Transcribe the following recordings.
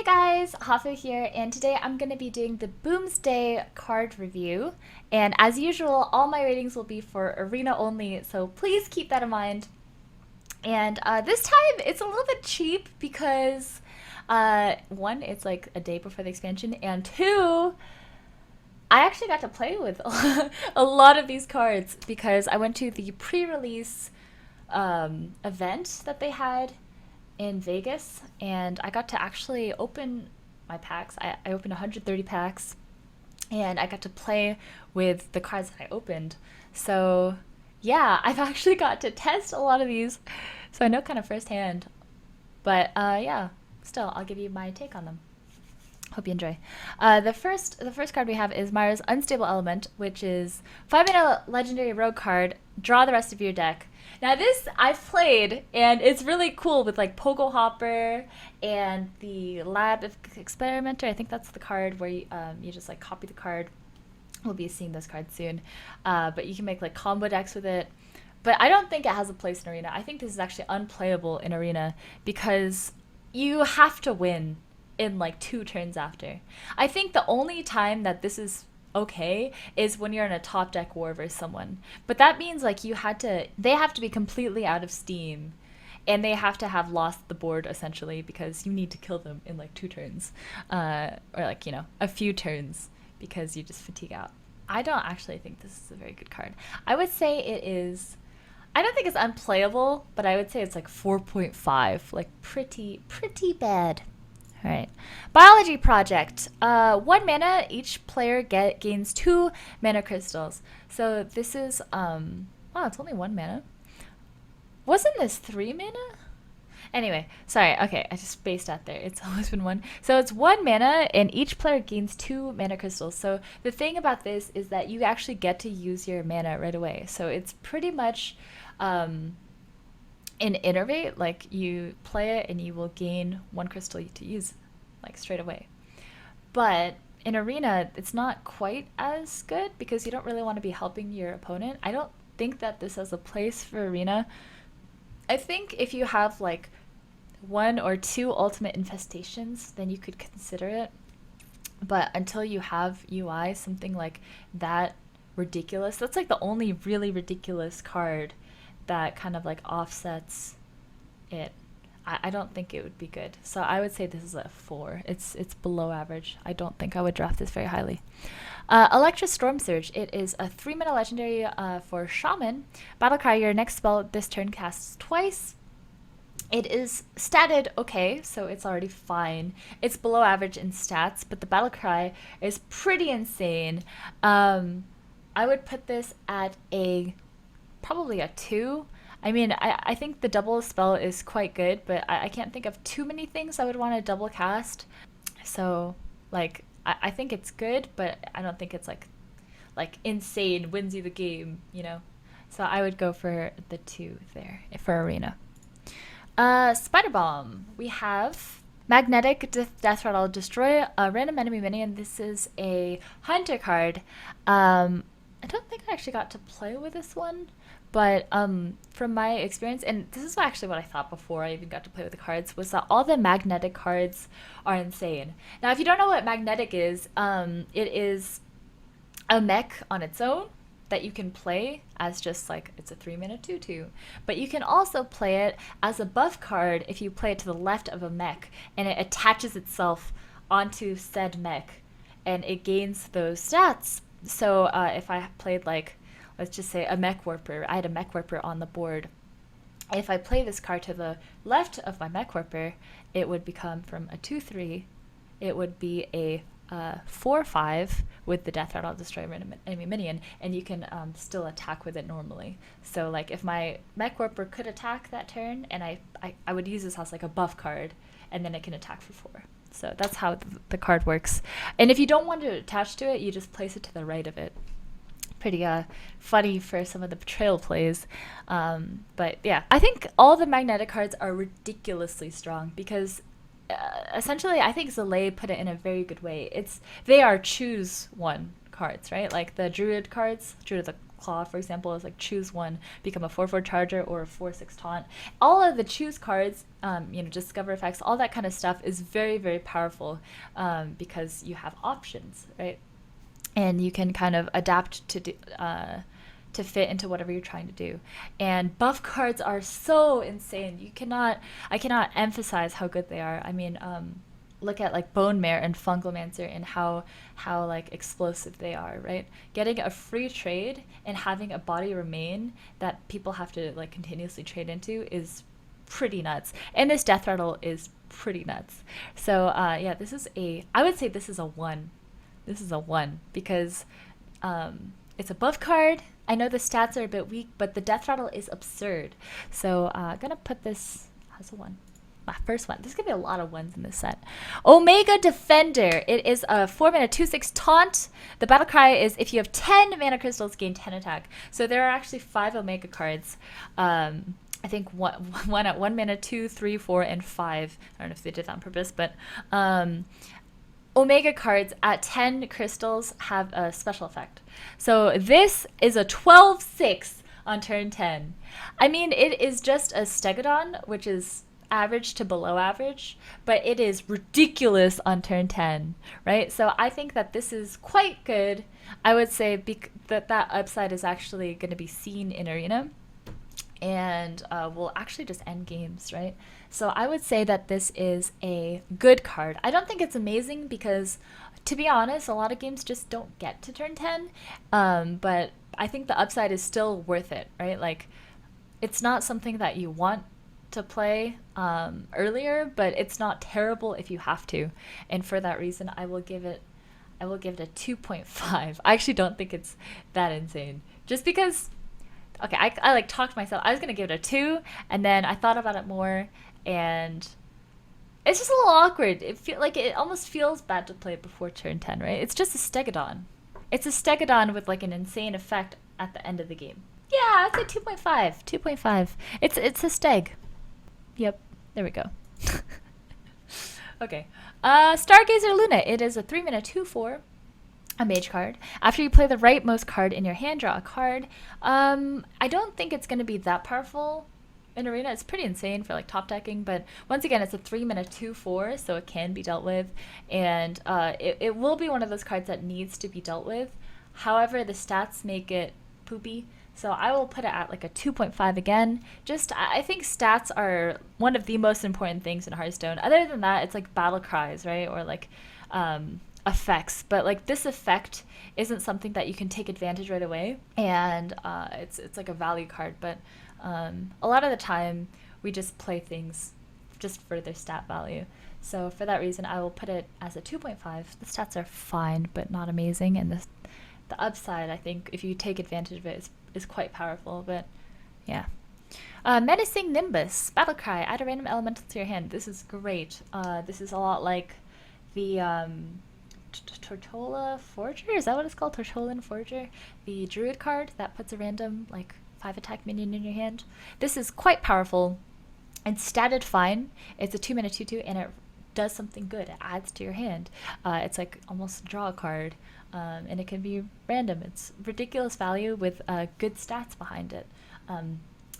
guys, Hafu here, and today I'm going to be doing the Boomsday card review. And as usual, all my ratings will be for Arena only, so please keep that in mind. And this time it's a little bit cheap because, one, it's like a day before the expansion, and two, I actually got to play with a lot of these cards because I went to the pre-release event that they had in Vegas, and I got to actually open my packs. I opened 130 packs, and I got to play with the cards that I opened. So yeah, I've actually got to test a lot of these, so I know kind of firsthand. But yeah, still, I'll give you my take on them. Hope you enjoy. The first card we have is Myra's Unstable Element, which is 5-mana legendary rogue card. Draw the rest of your deck. Now this I've played, and it's really cool with like Pogo Hopper and the Lab Experimenter. I think that's the card where you just like copy the card. We'll be seeing those cards soon. But you can make like combo decks with it. But I don't think it has a place in Arena. I think this is actually unplayable in Arena because you have to win in like 2 turns after. I think the only time that this is okay is when you're in a top deck war versus someone. But that means like they have to be completely out of steam, and they have to have lost the board essentially because you need to kill them in like 2 turns. Or like, you know, a few turns because you just fatigue out. I don't actually think this is a very good card. I would say it is, I don't think it's unplayable, but I would say it's like 4.5, like pretty bad. All right. Biology Project. 1 mana, each player gains 2 mana crystals. So this is, oh, it's only 1 mana. Wasn't this 3 mana? Anyway, sorry. Okay, I just spaced out there. It's always been 1. So it's 1 mana, and each player gains 2 mana crystals. So the thing about this is that you actually get to use your mana right away. So it's pretty much in Innervate, like you play it and you will gain 1 crystal to use like straight away. But in Arena, it's not quite as good because you don't really want to be helping your opponent. I don't think that this has a place for Arena. I think if you have like 1 or 2 ultimate infestations, then you could consider it. But until you have UI, something like that ridiculous, that's like the only really ridiculous card that kind of like offsets it. I don't think it would be good. So I would say this is a 4. It's below average. I don't think I would draft this very highly. Electress Storm Surge. It is a 3-mana legendary for Shaman. Battlecry, your next spell this turn casts twice. It is statted okay, so it's already fine. It's below average in stats, but the Battlecry is pretty insane. I would put this at probably a 2. I mean, I think the double spell is quite good, but I can't think of too many things I would want to double cast. So, like, I think it's good, but I don't think it's like insane, wins you the game, you know? So I would go for the 2 there for Arena. Spider Bomb. We have Magnetic Death Rattle. Destroy a random enemy minion. This is a Hunter card. I don't think I actually got to play with this one. But from my experience, and this is actually what I thought before I even got to play with the cards, was that all the magnetic cards are insane. Now, if you don't know what magnetic is, it is a mech on its own that you can play as just like, it's a 3-mana 2/2. But you can also play it as a buff card if you play it to the left of a mech, and it attaches itself onto said mech, and it gains those stats. So if I played like, let's just say a Mech Warper. I had a Mech Warper on the board. If I play this card to the left of my Mech Warper, it would become from a 2/3. It would be a 4/5 with the Death Rattle Destroy Random Enemy Minion, and you can still attack with it normally. So like if my Mech Warper could attack that turn, and I would use this as like a buff card, and then it can attack for 4. So that's how the card works. And if you don't want to attach to it, you just place it to the right of it. Pretty funny for some of the betrayal plays, but yeah, I think all the magnetic cards are ridiculously strong because essentially I think Zalay put it in a very good way. They are choose one cards, right? Like the Druid cards, Druid of the Claw, for example, is like choose one, become a 4/4 charger or a 4/6 taunt. All of the choose cards, discover effects, all that kind of stuff is very, very powerful because you have options, right? And you can kind of adapt to fit into whatever you're trying to do. And buff cards are so insane. I cannot emphasize how good they are. I mean, look at like Bone Mare and Fungalmancer and how like explosive they are, right? Getting a free trade and having a body remain that people have to like continuously trade into is pretty nuts. And this death rattle is pretty nuts. So yeah, I would say this is a 1. This is a 1 because it's a buff card. I know the stats are a bit weak, but the death rattle is absurd. So I'm gonna put this as a 1. My first one. There's gonna be a lot of 1s in this set. Omega Defender. It is a 4-mana 2/6 taunt. The battle cry is if you have 10 mana crystals, gain 10 attack. So there are actually 5 Omega cards. I think one at 1 mana, 2, 3, 4, and 5. I don't know if they did that on purpose, but Omega cards at 10 crystals have a special effect. So this is a 12/6 on turn 10. I mean, it is just a Stegodon, which is average to below average, but it is ridiculous on turn 10, right? So I think that this is quite good. I would say that upside is actually going to be seen in Arena and will actually just end games, right? So I would say that this is a good card. I don't think it's amazing because, to be honest, a lot of games just don't get to turn 10, but I think the upside is still worth it, right? Like, it's not something that you want to play earlier, but it's not terrible if you have to. And for that reason, I will give it a 2.5. I actually don't think it's that insane. Just because, okay, I like talked myself. I was gonna give it a 2, and then I thought about it more, and it's just a little awkward. It almost feels bad to play it before turn 10, right? It's just a Stegodon. It's a Stegodon with like an insane effect at the end of the game. Yeah, I'd say 2.5. 2.5. It's a Steg. Yep, there we go. Okay. Stargazer Luna. It is a 3-mana 2/4, a mage card. After you play the rightmost card in your hand, draw a card. I don't think it's going to be that powerful in Arena. It's pretty insane for like top decking, but once again, it's a 3-mana 2/4, so it can be dealt with, and it will be one of those cards that needs to be dealt with. However, the stats make it poopy. So I will put it at like a 2.5 again. I think stats are one of the most important things in Hearthstone. Other than that, it's like battle cries, right? Or like effects. But like this effect isn't something that you can take advantage right away. And it's like a value card. But a lot of the time, we just play things just for their stat value. So for that reason, I will put it as a 2.5. The stats are fine, but not amazing. And the upside, I think, if you take advantage of it, is quite powerful, but yeah. Menacing Nimbus, battle cry, add a random elemental to your hand. This is great. This is a lot like the Tortola Forger, is that what it's called? Tortolan Forger? The Druid card that puts a random like 5 attack minion in your hand. This is quite powerful. It's statted fine. It's a 2-mana 2/2 and it does something good. It adds to your hand. It's like almost draw a card. And it can be random. It's ridiculous value with good stats behind it.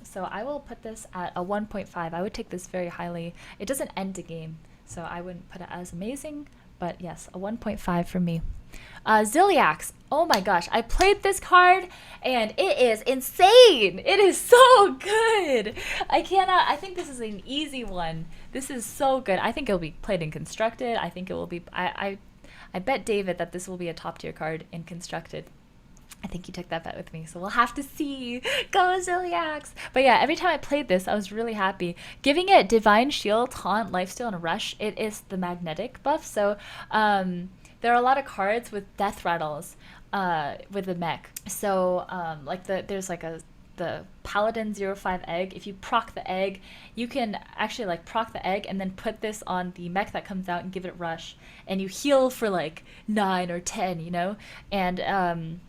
So I will put this at a 1.5. I would take this very highly. It doesn't end a game, so I wouldn't put it as amazing, but yes, a 1.5 for me. Ziliax. Oh my gosh, I played this card and it is insane. It is so good. I think this is an easy one. This is so good. I think it'll be played in Constructed. I think it will be, I bet David that this will be a top tier card in Constructed. I think he took that bet with me, so we'll have to see. Go Ziliax! But yeah, every time I played this, I was really happy. Giving it Divine Shield, Taunt, Lifesteal, and Rush, it is the magnetic buff, so there are a lot of cards with death rattles with the mech. So there's like the Paladin 05 egg. If you proc the egg, you can actually like proc the egg and then put this on the mech that comes out and give it rush, and you heal for like 9 or 10, you know. And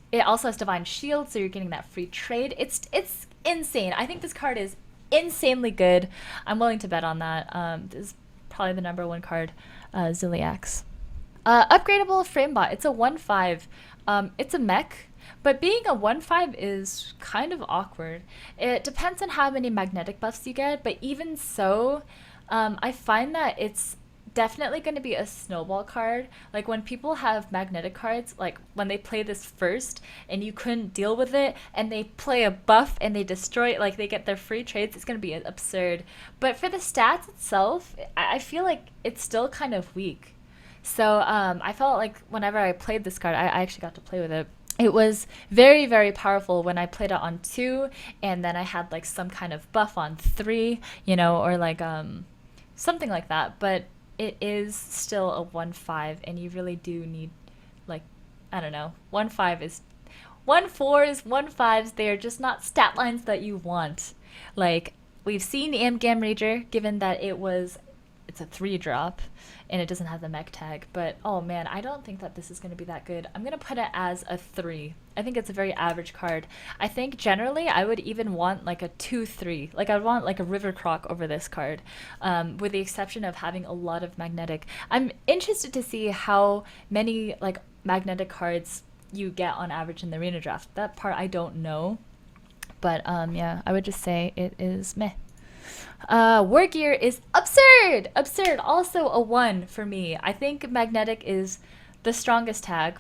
it also has Divine Shield, so you're getting that free trade. It's insane. I think this card is insanely good. I'm willing to bet on that. This is probably the #1 card, Ziliax. Upgradable Framebot. It's a 1/5. It's a mech, but being a 1/5 is kind of awkward. It depends on how many magnetic buffs you get, but even so, I find that it's definitely going to be a snowball card. Like when people have magnetic cards, like when they play this first and you couldn't deal with it and they play a buff and they destroy it, like they get their free trades, it's going to be absurd. But for the stats itself, I feel like it's still kind of weak. So I felt like whenever I played this card, I actually got to play with it. It was very, very powerful when I played it on 2, and then I had like some kind of buff on 3, you know, or like something like that. But it is still a 1/5, and you really do need, like, I don't know, 1/5 is 1/4s, 1/5s. They are just not stat lines that you want. Like we've seen Amgam Rager, given that it's a 3-drop and it doesn't have the mech tag, but oh man, I don't think that this is going to be that good. I'm going to put it as a 3. I think it's a very average card. I think generally I would even want like a 2/3. Like I'd want like a River Croc over this card, with the exception of having a lot of magnetic. I'm interested to see how many like magnetic cards you get on average in the arena draft. That part I don't know, but yeah, I would just say it is meh. War Gear is absurd! Absurd! Also a 1 for me. I think Magnetic is the strongest tag.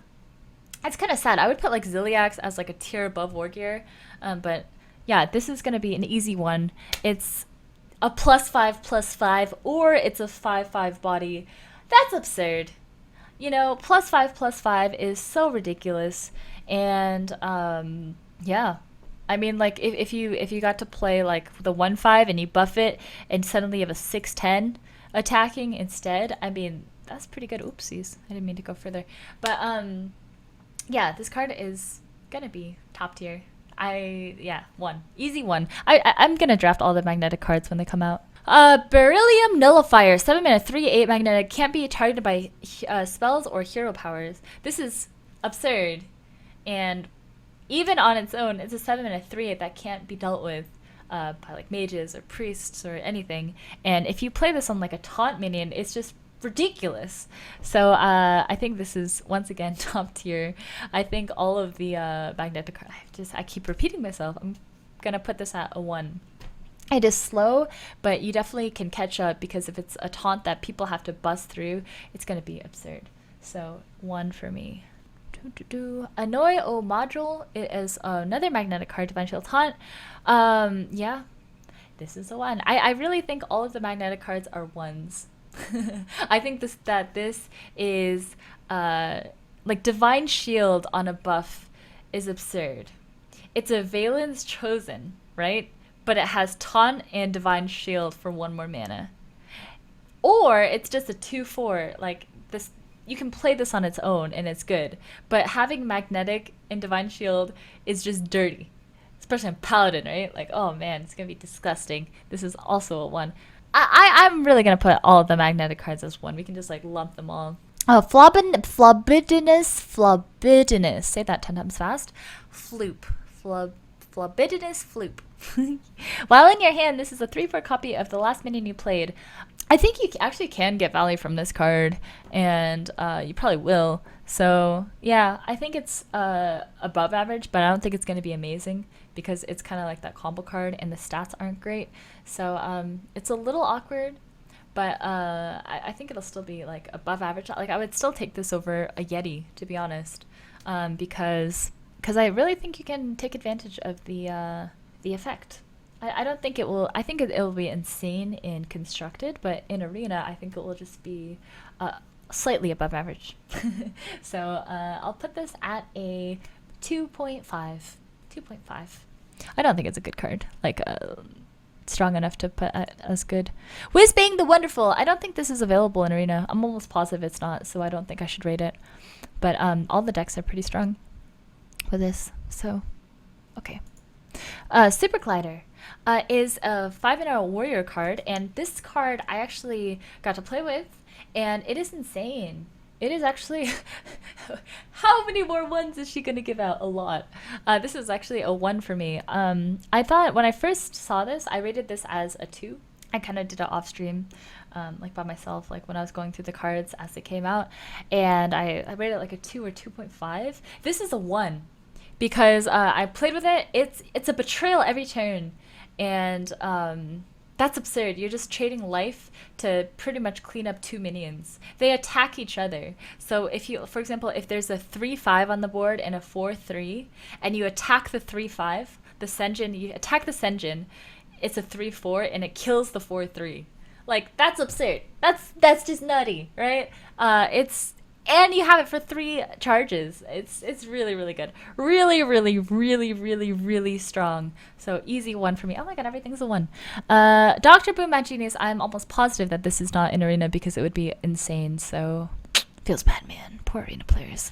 It's kind of sad. I would put like Ziliax as like a tier above War Gear. But yeah, this is going to be an easy one. It's a +5/+5, or it's a 5/5 body. That's absurd. You know, +5/+5 is so ridiculous. And yeah. I mean, like if you got to play like the 1/5 and you buff it and suddenly you have a 6/10 attacking instead, I mean that's pretty good. Oopsies, I didn't mean to go further. But yeah, this card is gonna be top tier. 1, easy 1. I'm gonna draft all the magnetic cards when they come out. Beryllium Nullifier, 7 mana, 3/8 magnetic, can't be targeted by spells or hero powers. This is absurd, and even on its own, it's a 7 and a 3/8 that can't be dealt with by like mages or priests or anything. And if you play this on like a taunt minion, it's just ridiculous. So I think this is once again top tier. I think all of the magnetic cards. I keep repeating myself. I'm gonna put this at a 1. It is slow, but you definitely can catch up, because if it's a taunt that people have to bust through, it's gonna be absurd. So 1 for me. Annoy O Module. It is another magnetic card, Divine Shield Taunt. Yeah, this is the 1. I really think all of the magnetic cards are 1s. I think this is like Divine Shield on a buff is absurd. It's a Valen's Chosen, right? But it has Taunt and Divine Shield for 1 more mana. Or it's just a 2/4, like this. You can play this on its own and it's good, but having magnetic and Divine Shield is just dirty, especially on Paladin, right? Like, oh man, it's gonna be disgusting. This is also a 1. I'm really gonna put all of the magnetic cards as 1. We can just like lump them all. Flabidinous. Say that 10 times fast. Floop. Flabidinous Floop. While in your hand, this is a 3/4 copy of the last minion you played. I think you actually can get value from this card, and you probably will. So yeah, I think it's above average, but I don't think it's going to be amazing, because it's kind of like that combo card and the stats aren't great. So it's a little awkward, but I think it'll still be like above average. Like I would still take this over a Yeti, to be honest, because I really think you can take advantage of the effect. I don't think it will. I think it will be insane in constructed, but in arena, I think it will just be slightly above average. So I'll put this at a 2.5. 2.5. I don't think it's a good card. Like strong enough to put as good. Whizbang the Wonderful. I don't think this is available in arena. I'm almost positive it's not, so I don't think I should rate it. But all the decks are pretty strong with this. So okay. Super Glider is a 5/0 warrior card, and this card I actually got to play with, and it is insane. It is actually how many more 1s is she gonna give out? A lot. This is actually a 1 for me. I thought when I first saw this, I rated this as a 2. I kind of did it off stream, like by myself, like when I was going through the cards as they came out, and I rated it like a 2 or 2.5. This is a 1 because I played with it. It's a betrayal every turn, and that's absurd. You're just trading life to pretty much clean up 2 minions. They attack each other. So if you, for example, if there's a 3/5 on the board and a 4/3, and you attack the 3/5, the Senjin, you attack the Senjin, it's a 3/4 and it kills the 4/3. Like, that's absurd. That's just nutty, right? It's and you have it for 3 charges. It's really, really good. Really, really, really, really, really strong. So easy 1 for me. Oh my god, everything's a 1. Dr. Boom Mad Genius, I'm almost positive that this is not in arena because it would be insane. So feels bad, man. Poor arena players.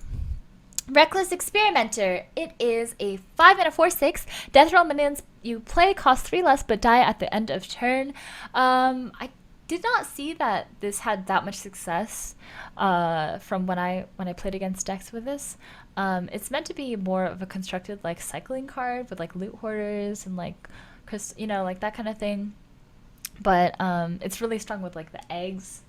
Reckless Experimenter. It is a 5 and a 4/6. Death roll minions you play cost 3 less but die at the end of turn. I did not see that this had that much success from when I played against decks with this. It's meant to be more of a constructed like cycling card with like loot hoarders and like like that kind of thing. But it's really strong with like the eggs.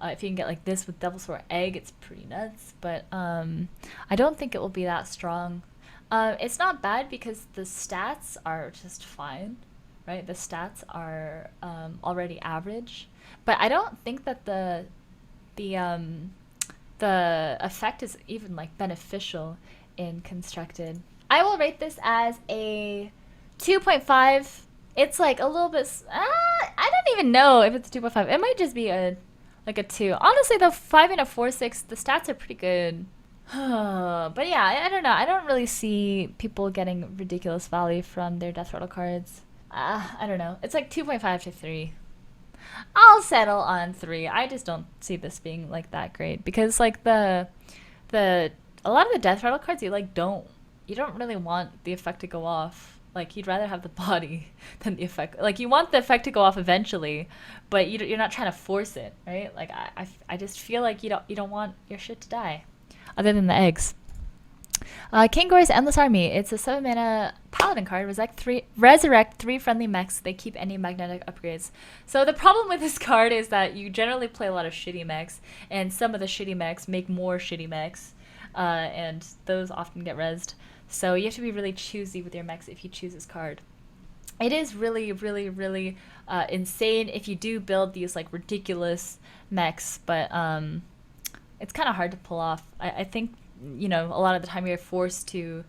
If you can get like this with Devil's Roar Egg, it's pretty nuts. But I don't think it will be that strong. It's not bad because the stats are just fine, right? The stats are already average. But I don't think that the effect is even like beneficial in constructed. I will rate this as a 2.5. It's like a little bit. I don't even know if it's 2.5. It might just be a 2. Honestly, the 5 and a 4/6, the stats are pretty good. But yeah, I don't know. I don't really see people getting ridiculous value from their death rattle cards. I don't know. It's like 2.5 to 3. I'll settle on 3. I just don't see this being like that great because like a lot of the death rattle cards you don't really want the effect to go off. Like you'd rather have the body than the effect. Like you want the effect to go off eventually, but you're not trying to force it, right? Like I just feel like you don't want your shit to die, other than the eggs. King Gore's Endless Army. It's a 7 mana paladin card. Resurrect 3 friendly mechs. They keep any magnetic upgrades. So the problem with this card is that you generally play a lot of shitty mechs, and some of the shitty mechs make more shitty mechs, and those often get rezzed. So you have to be really choosy with your mechs if you choose this card. It is really, really, really insane if you do build these like ridiculous mechs, but it's kind of hard to pull off. I think a lot of the time you're forced to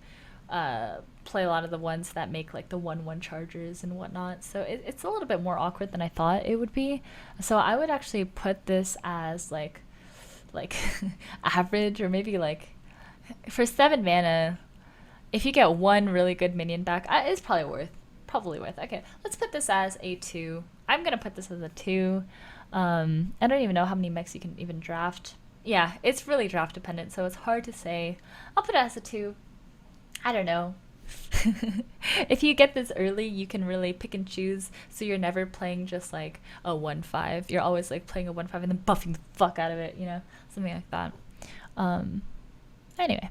play a lot of the ones that make like the 1/1 chargers and whatnot. So it's a little bit more awkward than I thought it would be. So I would actually put this as like average, or maybe like for 7 mana. If you get 1 really good minion back, it's probably worth. Okay, let's put this as a 2. I'm gonna put this as a 2. I don't even know how many mechs you can even draft. Yeah, it's really draft dependent, so it's hard to say. I'll put it as a 2. I don't know. If you get this early, you can really pick and choose, so you're never playing just like a 1/5. You're always like playing a 1/5 and then buffing the fuck out of it, something like that. Anyway.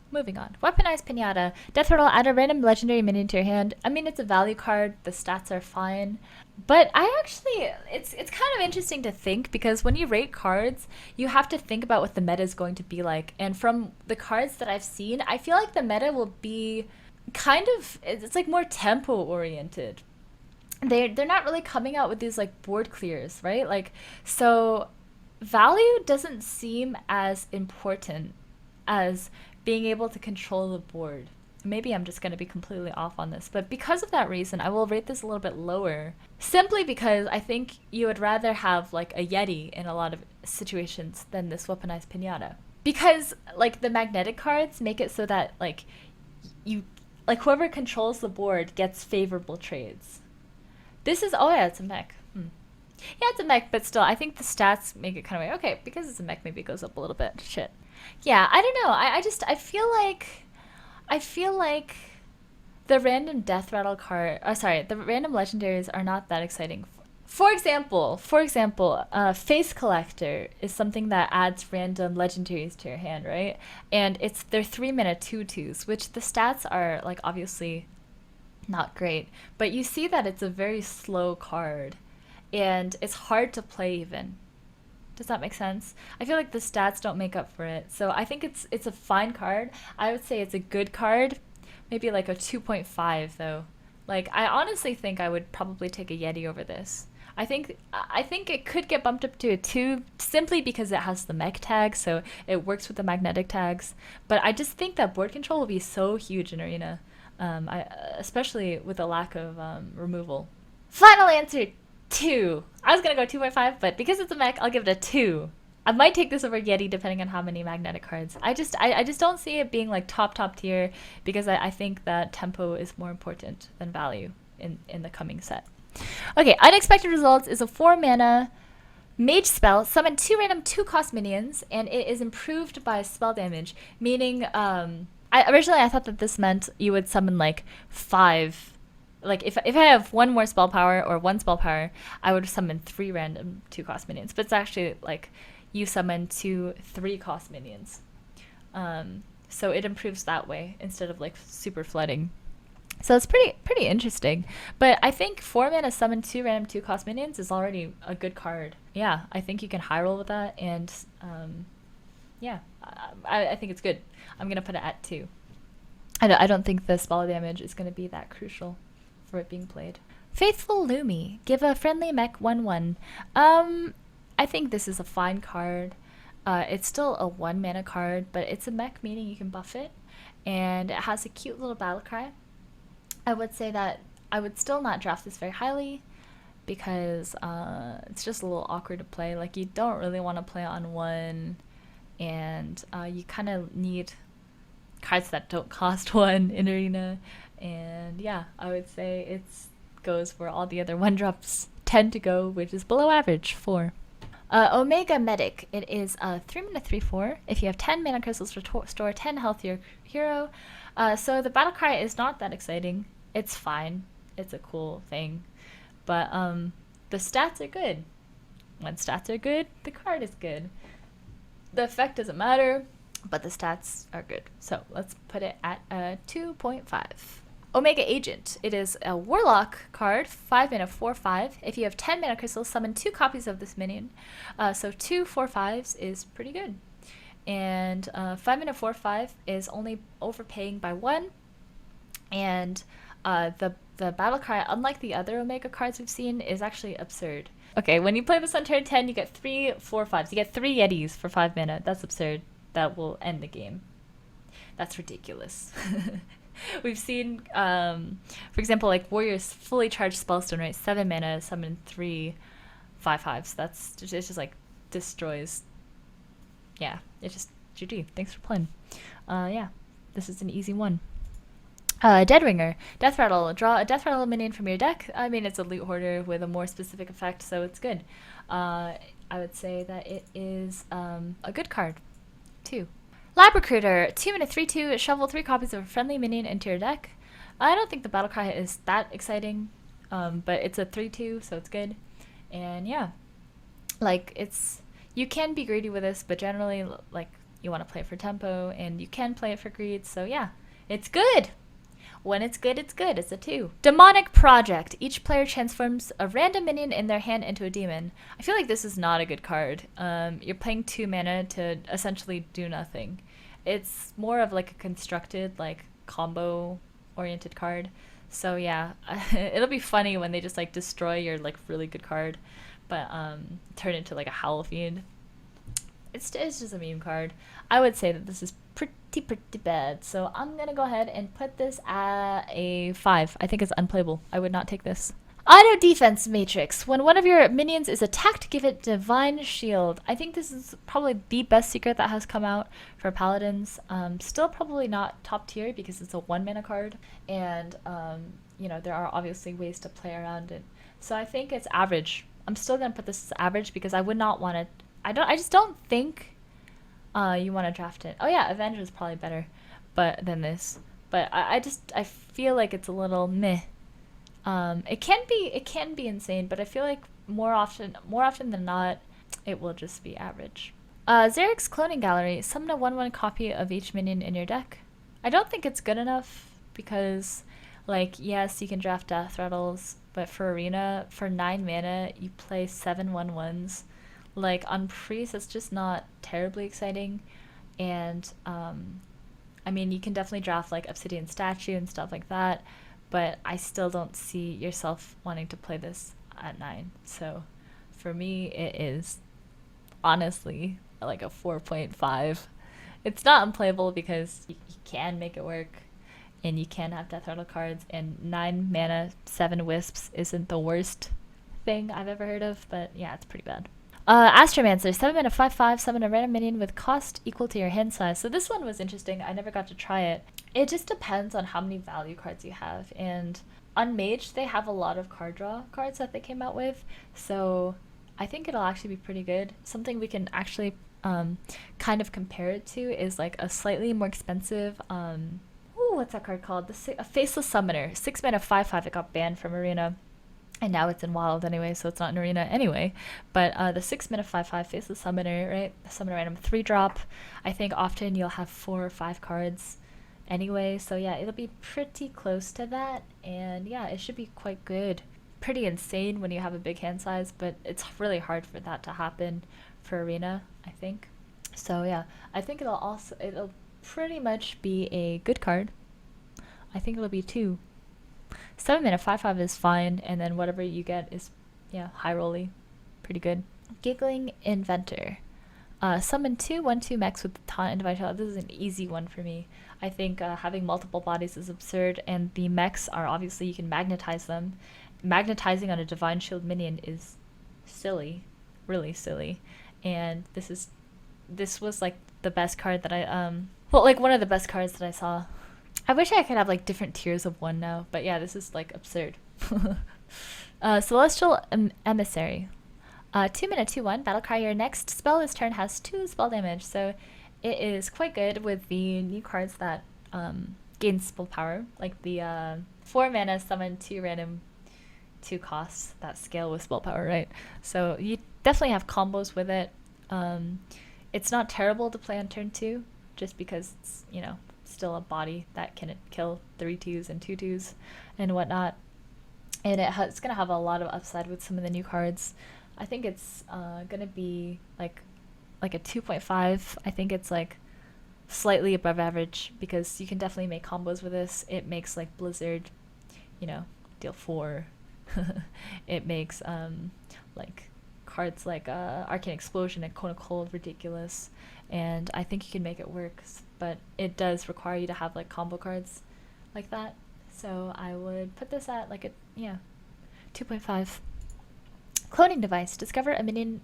Moving on. Weaponize Pinata. Death Rattle, add a random legendary minion to your hand. I mean, it's a value card. The stats are fine. But it's kind of interesting to think, because when you rate cards, you have to think about what the meta is going to be like. And from the cards that I've seen, I feel like the meta will be it's like more tempo oriented. They're not really coming out with these like board clears, right? Like, so value doesn't seem as important as being able to control the board. Maybe I'm just going to be completely off on this, but because of that reason, I will rate this a little bit lower, simply because I think you would rather have like a Yeti in a lot of situations than this Weaponized Pinata. Because like the magnetic cards make it so that like whoever controls the board gets favorable trades. This is, oh yeah, it's a mech. Yeah, it's a mech, but still, I think the stats make it kind of okay, because it's a mech, maybe it goes up a little bit. Shit. Yeah, I don't know. I feel like the random death rattle card, the random legendaries are not that exciting. For example, Face Collector is something that adds random legendaries to your hand, right? And they're 3 mana 2/2s, which the stats are like obviously not great, but you see that it's a very slow card. and it's hard to play even. Does that make sense? I feel like the stats don't make up for it. So I think it's a fine card. I would say it's a good card. Maybe like a 2.5 though. Like I honestly think I would probably take a Yeti over this. I think it could get bumped up to a 2 simply because it has the mech tag, so it works with the magnetic tags. But I just think that board control will be so huge in Arena, especially with the lack of removal. Final answer, 2. I was gonna go 2.5, but because it's a mech, I'll give it a 2. I might take this over Yeti depending on how many magnetic cards. I just don't see it being like top tier because I think that tempo is more important than value in the coming set. Okay, unexpected results is a 4 mana mage spell. Summon 2 random 2-cost minions, and it is improved by spell damage. Meaning, originally I thought that this meant you would summon like 5. Like if I have 1 more spell power or 1 spell power, I would summon 3 random 2-cost minions. But it's actually like you summon 2 3-cost minions. So it improves that way instead of like super flooding. So it's pretty interesting. But I think 4 mana summon 2 random 2-cost minions is already a good card. Yeah, I think you can high roll with that, and yeah, I think it's good. I'm gonna put it at 2. I don't think the spell damage is gonna be that crucial for it being played. Faithful Lumi, give a friendly mech 1/1. I think this is a fine card. It's still a 1 mana card, but it's a mech, meaning you can buff it, and it has a cute little battle cry. I would say that I would still not draft this very highly because it's just a little awkward to play. Like you don't really want to play on 1, and you kind of need cards that don't cost 1 in Arena. And yeah, I would say it goes where all the other 1-drops tend to go, which is below average, 4. Omega Medic. It is a 3 mana 3/4. If you have 10 mana crystals, restore 10 health to your hero. So the battle cry is not that exciting. It's fine. It's a cool thing. But the stats are good. When stats are good, the card is good. The effect doesn't matter, but the stats are good. So let's put it at a 2.5. Omega Agent. It is a Warlock card, 5 mana 4/5. If you have 10 mana crystals, summon 2 copies of this minion. So 2 4/5s is pretty good. And 5 mana 4/5 is only overpaying by 1. And the battle cry, unlike the other Omega cards we've seen, is actually absurd. Okay, when you play this on turn 10, you get 3 4/5s. You get 3 Yetis for 5 mana. That's absurd. That will end the game. That's ridiculous. We've seen, for example, like Warrior's fully charged Spellstone, right? 7 mana, summon 3 5/5s. It's just like destroys. Yeah, it's just GG. Thanks for playing. Yeah, this is an easy one. Deadringer. Death Rattle. Draw a Death Rattle minion from your deck. I mean, it's a loot hoarder with a more specific effect, so it's good. I would say that it is a good card, too. Lab Recruiter. 2 mana 3/2. Shovel 3 copies of a friendly minion into your deck. I don't think the battle cry is that exciting, but it's a 3/2, so it's good. And yeah, like you can be greedy with this, but generally, like, you want to play it for tempo, and you can play it for greed, so yeah, it's good. When it's good, it's good. It's a 2. Demonic Project. Each player transforms a random minion in their hand into a demon. I feel like this is not a good card. You're playing 2 mana to essentially do nothing. It's more of like a constructed, like, combo-oriented card. So yeah, it'll be funny when they just like destroy your like really good card, but turn into like a Howl Fiend. It's just a meme card. I would say that this is pretty bad. So I'm gonna go ahead and put this at a 5. I think it's unplayable. I would not take this. Auto Defense Matrix. When one of your minions is attacked, give it Divine Shield. I think this is probably the best secret that has come out for Paladins. Still probably not top tier because it's a 1 mana card, and you know, there are obviously ways to play around it. So I think it's average. I'm still gonna put this as average because I would not want to. I just don't think you want to draft it. Oh yeah, Avenger is probably better, than this. But I feel like it's a little meh. It can be insane, but I feel like more often than not, it will just be average. Zarek's Cloning Gallery. Summon a 1/1 copy of each minion in your deck. I don't think it's good enough because, like, yes, you can draft Death Rattles, but for Arena, for 9 mana, you play 7 1/1s. Like on Priest, it's just not terribly exciting. And I mean, you can definitely draft like Obsidian Statue and stuff like that, but I still don't see yourself wanting to play this at 9. So for me, it is honestly like a 4.5. It's not unplayable because you can make it work and you can have Death Rattle cards, and 9 mana, 7 Wisps isn't the worst thing I've ever heard of, but yeah, it's pretty bad. Astromancer, 7 mana 5/5, summon a random minion with cost equal to your hand size. So this one was interesting. I never got to try it. It just depends on how many value cards you have. And on Mage, they have a lot of card draw cards that they came out with. So I think it'll actually be pretty good. Something we can actually kind of compare it to is like a slightly more expensive, what's that card called? A Faceless Summoner, 6 mana 5/5. It got banned from Arena. And now it's in Wild anyway, so it's not in Arena anyway. But the 6 mana 5/5 Faceless Summoner, right? Summon a random 3-drop. I think often you'll have 4 or 5 cards anyway. So yeah, it'll be pretty close to that. And yeah, it should be quite good. Pretty insane when you have a big hand size, but it's really hard for that to happen for Arena, I think. So yeah, I think it'll pretty much be a good card. I think it'll be 2. 7 mana 5/5 is fine, and then whatever you get is, yeah, high rolly. Pretty good. Giggling Inventor. Summon 2 1/2 mechs with Taunt and Divine Shot. This is an easy one for me. I think having multiple bodies is absurd, and the mechs are obviously, you can magnetize them. Magnetizing on a Divine Shield minion is silly. Really silly. And this was like the best card that like one of the best cards that I saw. I wish I could have like different tiers of one now, but yeah, this is like absurd. Celestial Emissary. 2 mana 2/1, Battlecry. Your next spell this turn has 2 spell damage, so it is quite good with the new cards that gain spell power, like the 4 mana summon 2 random 2 costs that scale with spell power, right? So you definitely have combos with it. It's not terrible to play on turn 2, just because it's, you know, still a body that can kill 3/2s and 2/2s and whatnot, and it's gonna have a lot of upside with some of the new cards. I think it's gonna be like a 2.5. I think it's like slightly above average because you can definitely make combos with this. It makes like Blizzard, you know, deal 4. It makes like cards like Arcane Explosion and Cone of Cold ridiculous, and I think you can make it work, but it does require you to have like combo cards like that. So I would put this at like a 2.5. Cloning Device. Discover a minion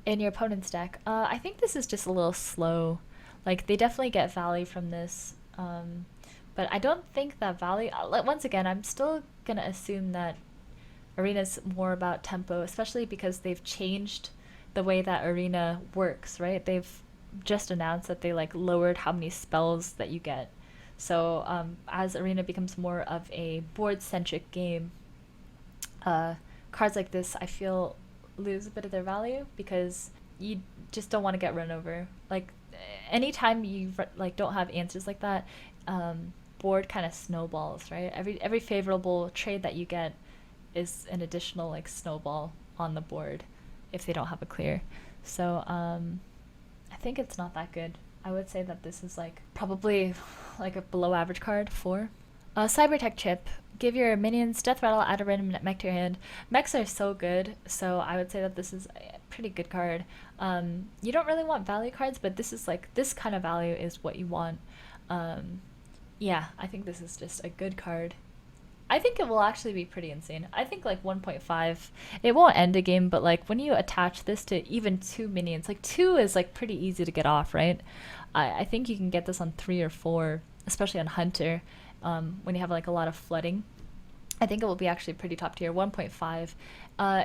in your opponent's deck. I think this is just a little slow. Like they definitely get value from this, but I don't think that value. Once again, I'm still gonna assume that Arena's more about tempo, especially because they've changed the way that Arena works, right? They've just announced that they like lowered how many spells that you get. So as Arena becomes more of a board-centric game, cards like this I feel lose a bit of their value because you just don't want to get run over. Like anytime you like don't have answers like that, board kind of snowballs, right? Every favorable trade that you get is an additional like snowball on the board if they don't have a clear. So I think it's not that good. I would say that this is like probably like a below average card. 4. Cybertech Chip. Give your minions Death Rattle, add a random mech to your hand. Mechs are so good, so I would say that this is a pretty good card. You don't really want value cards, but this is like, this kind of value is what you want. Yeah, I think this is just a good card. I think it will actually be pretty insane. I think like 1.5, it won't end a game, but like when you attach this to even 2 minions, like 2 is like pretty easy to get off, right? I think you can get this on 3 or 4, especially on Hunter, when you have like a lot of flooding. I think it will be actually pretty top tier. 1.5.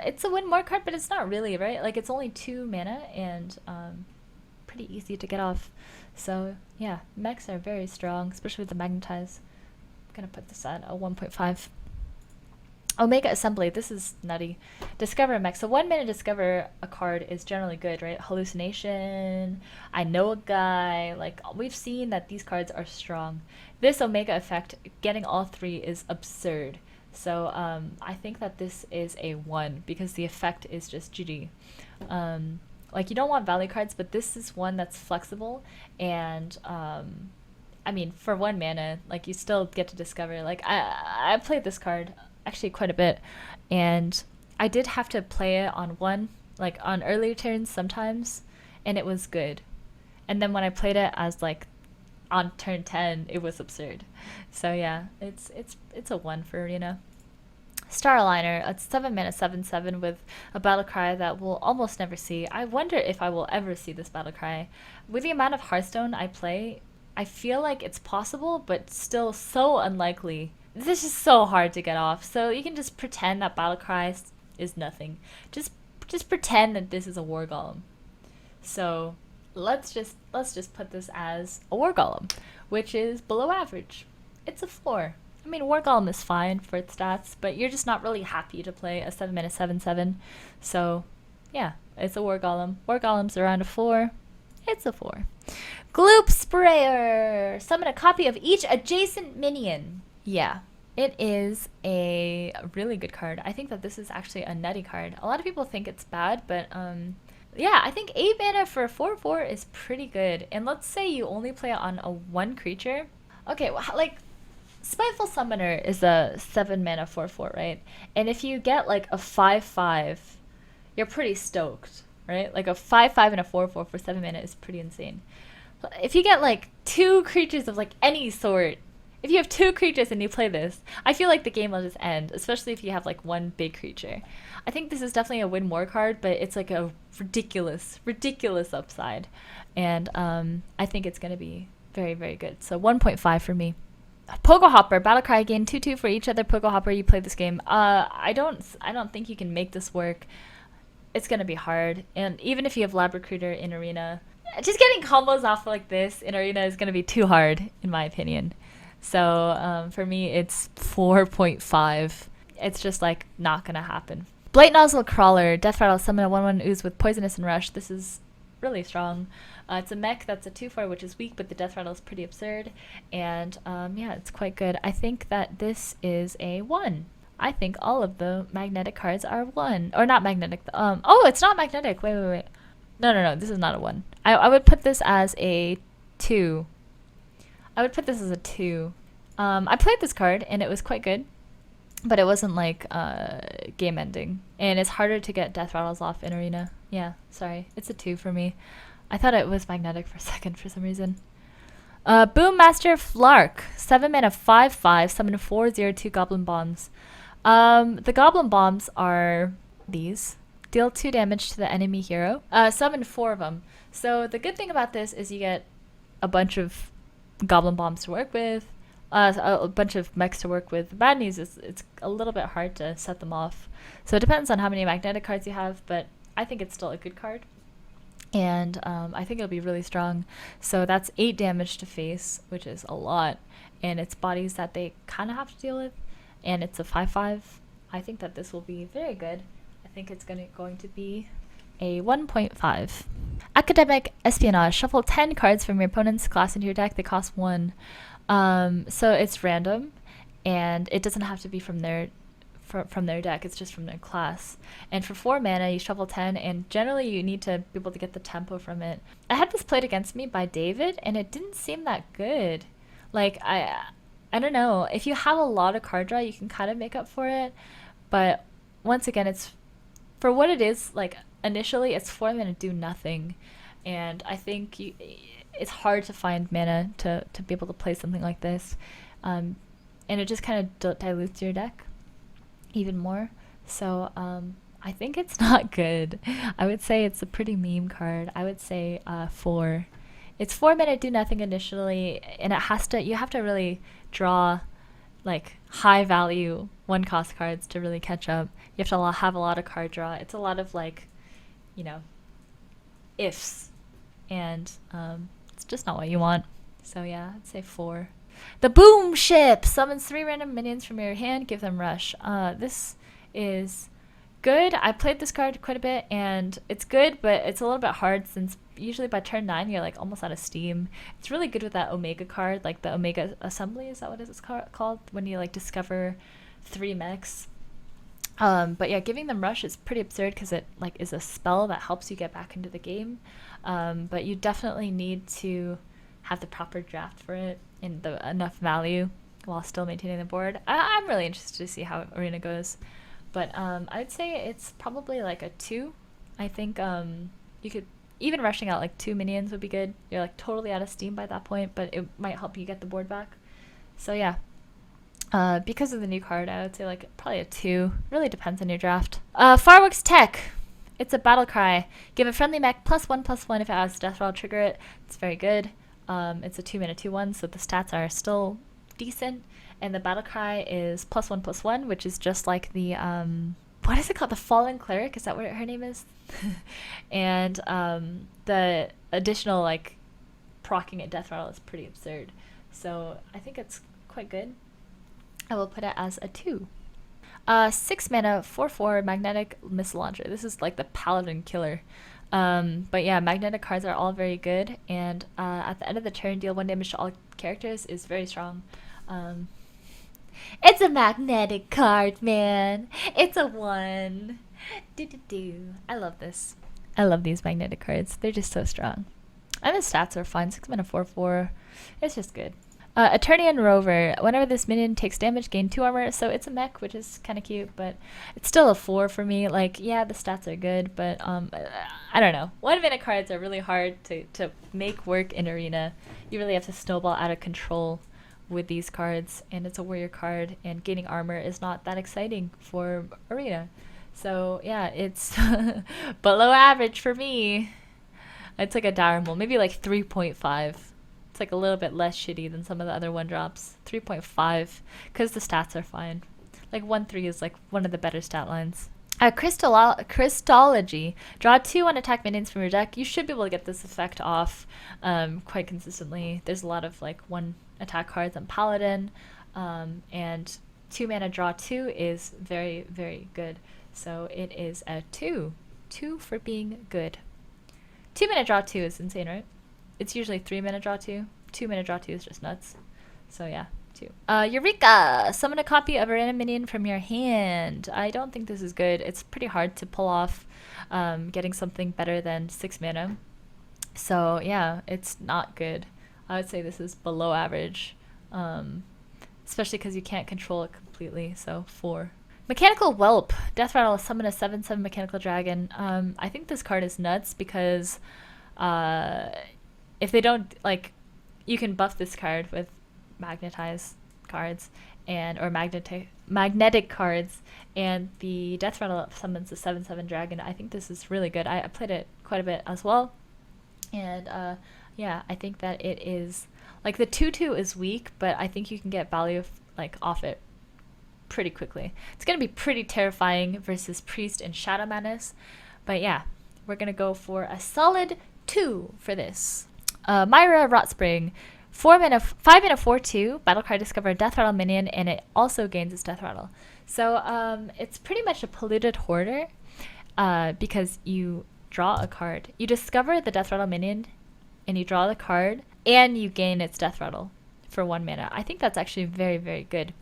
It's a win more card, but it's not really, right? Like it's only 2 mana and pretty easy to get off. So yeah, mechs are very strong, especially with the Magnetize. Gonna put this at a 1.5. Omega Assembly. This is nutty. Discover a mech. So 1 minute discover a card is generally good, right? Hallucination. I know a guy. Like we've seen that these cards are strong. This Omega effect, getting all 3 is absurd. So I think that this is a 1 because the effect is just GG. Like, you don't want value cards, but this is one that's flexible, and I mean, for 1 mana, like, you still get to discover. Like, I played this card actually quite a bit, and I did have to play it on like on earlier turns sometimes, and it was good. And then when I played it as like on turn 10, it was absurd. So yeah, it's a 1 for Arena. Starliner, a 7 mana 7/7 with a battle cry that we'll almost never see. I wonder if I will ever see this battle cry. With the amount of Hearthstone I play, I feel like it's possible, but still so unlikely. This is so hard to get off. So you can just pretend that battle cry is nothing. Just pretend that this is a war golem. So let's just put this as a war golem, which is below average. It's a 4. I mean, war golem is fine for its stats, but you're just not really happy to play a 7 mana 7/7. So yeah, it's a war golem. War golem's around a 4. It's a 4. Gloop Sprayer. Summon a copy of each adjacent minion. Yeah, it is a really good card. I think that this is actually a nutty card. A lot of people think it's bad, but yeah, I think 8 mana for a 4/4 is pretty good. And let's say you only play it on a 1 creature. Okay, well, like, Spiteful Summoner is a 7 mana 4/4, right? And if you get like a 5/5, you're pretty stoked, right? Like a 5/5 and a 4/4 for 7 mana is pretty insane. If you get like 2 creatures of like any sort, if you have 2 creatures and you play this, I feel like the game will just end, especially if you have like 1 big creature. I think this is definitely a win more card, but it's like a ridiculous upside. And I think it's going to be very, very good. So 1.5 for me. Pogo Hopper, Battlecry, gain 2/2 for each other Pogo Hopper you play this game. I don't think you can make this work. It's gonna be hard, and even if you have Lab Recruiter in Arena, just getting combos off like this in Arena is gonna be too hard, in my opinion. So for me, it's 4.5. It's just like not gonna happen. Blight Nozzle Crawler, Death Rattle, summon a 1/1 ooze with Poisonous and Rush. This is really strong. It's a mech that's a 2/4, which is weak, but the death rattle is pretty absurd. And yeah, it's quite good. I think that this is a 1. I think all of the magnetic cards are 1. Or not magnetic. Oh, it's not magnetic. Wait. No. This is not a 1. I would put this as a 2. I would put this as a 2. I played this card, and it was quite good. But it wasn't like game ending. And it's harder to get death rattles off in Arena. Yeah, sorry. It's a 2 for me. I thought it was magnetic for a second for some reason. Boommaster Flark. 7 mana 5/5. Summon 4/0/2 Goblin Bombs. The Goblin Bombs are these. Deal 2 damage to the enemy hero. Summon 4 of them. So the good thing about this is you get a bunch of Goblin Bombs to work with. A bunch of mechs to work with. The bad news is it's a little bit hard to set them off. So it depends on how many magnetic cards you have, but I think it's still a good card. And I think it'll be really strong. So that's 8 damage to face, which is a lot. And it's bodies that they kind of have to deal with. And it's a 5/5. I think that this will be very good. I think it's going to be a 1.5. Academic Espionage. Shuffle 10 cards from your opponent's class into your deck. They cost 1. So it's random, and it doesn't have to be from their deck. It's just from their class. And for 4 mana, you shuffle 10, and generally you need to be able to get the tempo from it. I had this played against me by David, and it didn't seem that good. Like, I don't know. If you have a lot of card draw, you can kind of make up for it. But once again, it's for what it is. Like, initially, it's 4 mana do nothing, and I think it's hard to find mana to be able to play something like this, and it just kind of dilutes your deck even more. So I think it's not good. I would say it's a pretty meme card. I would say 4. It's 4 mana do nothing initially, and you have to really draw like high value 1-cost cards to really catch up. You have to have a lot of card draw. It's a lot of like, ifs, and it's just not what you want. So yeah, I'd say 4. The Boom Ship summons 3 random minions from your hand, give them rush. This is good. I played this card quite a bit, and it's good, but it's a little bit hard since usually by turn 9 you're like almost out of steam. It's really good with that Omega card, like the Omega Assembly. Is that what it's called? When you like discover 3 mechs. But yeah, giving them rush is pretty absurd because it like is a spell that helps you get back into the game. But you definitely need to have the proper draft for it and enough value while still maintaining the board. I'm really interested to see how Arena goes. But I'd say it's probably like a 2. I think you could, even rushing out like 2 minions would be good. You're like totally out of steam by that point, but it might help you get the board back. So yeah. Because of the new card, I would say like probably a 2. Really depends on your draft. Fireworks Tech. It's a battle cry. Give a friendly mech +1/+1 if it has death rattle, trigger it. It's very good. It's a 2-mana 2/1, so the stats are still decent. And the battle cry is +1/+1, which is just like the what is it called? The Fallen Cleric? Is that what her name is? And the additional like proccing at death rattle is pretty absurd. So I think it's quite good. I will put it as a 2. 6 mana, 4/4 magnetic missile launcher. This is like the paladin killer. But yeah, magnetic cards are all very good, and at the end of the turn, deal 1 damage to all characters is very strong. It's a magnetic card, man. It's a 1. I love this. I love these magnetic cards. They're just so strong. And the stats are fine. 6 mana, 4/4. It's just good. Eternian Rover. Whenever this minion takes damage, gain 2 armor. So it's a mech, which is kind of cute, but it's still a 4 for me. Like, yeah, the stats are good, but I don't know. 1-mana cards are really hard to make work in Arena. You really have to snowball out of control with these cards, and it's a warrior card, and gaining armor is not that exciting for Arena. So yeah, it's below average for me. It's like a dire mole, maybe like 3.5. It's like a little bit less shitty than some of the other 1-drops. 3.5, because the stats are fine. Like 1/3 is like one of the better stat lines. Crystology. Draw 2 on attack minions from your deck. You should be able to get this effect off quite consistently. There's a lot of like 1 attack cards on Paladin, and 2 mana draw 2 is very, very good. So it is a 2. 2 for being good. 2 mana draw 2 is insane, right? It's usually 3 mana draw 2. 2 mana draw 2 is just nuts. So yeah, 2. Eureka! Summon a copy of a random minion from your hand. I don't think this is good. It's pretty hard to pull off getting something better than 6 mana. So yeah, it's not good. I would say this is below average, especially because you can't control it completely. So 4. Mechanical Whelp. Death Rattle. Summon a 7/7 Mechanical Dragon. I think this card is nuts because if they don't, like, you can buff this card with magnetize cards or magnetic cards, and the Death Rattle summons a 7/7 dragon. I think this is really good. I played it quite a bit as well, and yeah, I think that it is like the 2/2 is weak, but I think you can get value like off it pretty quickly. It's gonna be pretty terrifying versus Priest and Shadow Madness, but yeah, we're gonna go for a solid 2 for this. Myra Rotspring. 5 mana 4/2. Battle card, discover a Death Rattle minion, and it also gains its Death Rattle. So it's pretty much a polluted hoarder because you draw a card. You discover the Death Rattle minion, and you draw the card, and you gain its Death Rattle for 1 mana. I think that's actually very, very good.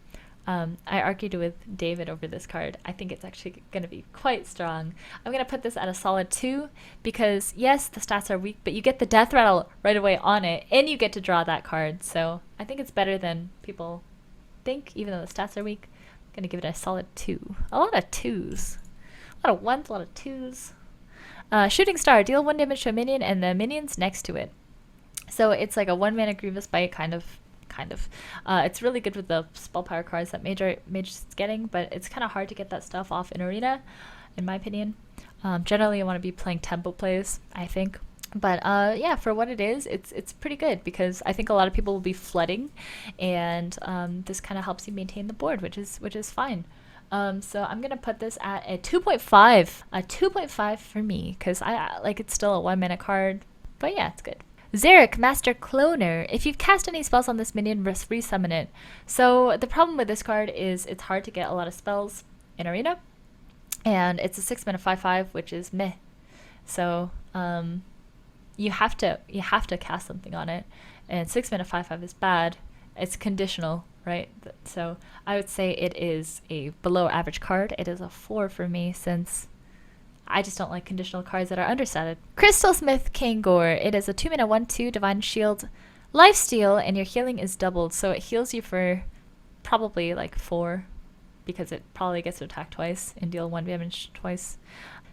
I argued with David over this card. I think it's actually going to be quite strong. I'm going to put this at a solid 2 because, yes, the stats are weak, but you get the Death Rattle right away on it, and you get to draw that card. So I think it's better than people think, even though the stats are weak. I'm going to give it a solid 2. A lot of 2s. A lot of 1s, a lot of 2s. Shooting Star. Deal 1 damage to a minion and the minions next to it. So it's like a 1-mana Grievous Bite kind of. It's really good with the spell power cards that Mage is getting, but it's kind of hard to get that stuff off in Arena, in my opinion. Generally, I want to be playing tempo plays, I think. But yeah, for what it is, it's pretty good because I think a lot of people will be flooding, and this kind of helps you maintain the board, which is fine. So I'm gonna put this at a 2.5, a 2.5 for me because I like it's still a 1-mana card, but yeah, it's good. Zarek, Master Cloner. If you've cast any spells on this minion, resummon it. So the problem with this card is it's hard to get a lot of spells in Arena, and it's a 6-mana 5/5, which is meh. So you have to cast something on it, and 6-mana 5/5 is bad. It's conditional, right? So I would say it is a below average card. It is a 4 for me since I just don't like conditional cards that are understated. Crystalsmith Kangor. It is a 2-mana 1/2 Divine Shield lifesteal, and your healing is doubled. So it heals you for probably like 4, because it probably gets to attack twice and deal 1 damage twice.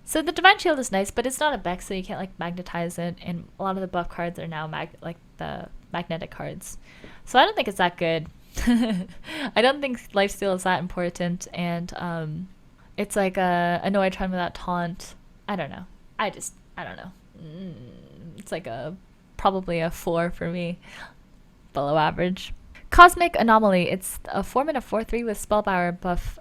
So the Divine Shield is nice, but it's not a Beck, so you can't like magnetize it. And a lot of the buff cards are now like the magnetic cards. So I don't think it's that good. I don't think lifesteal is that important, and it's like a Annoytron without taunt. I don't know. I don't know. It's like probably a 4 for me. Below average. Cosmic Anomaly. It's a 4-mana 4/3 with Spellpower buff.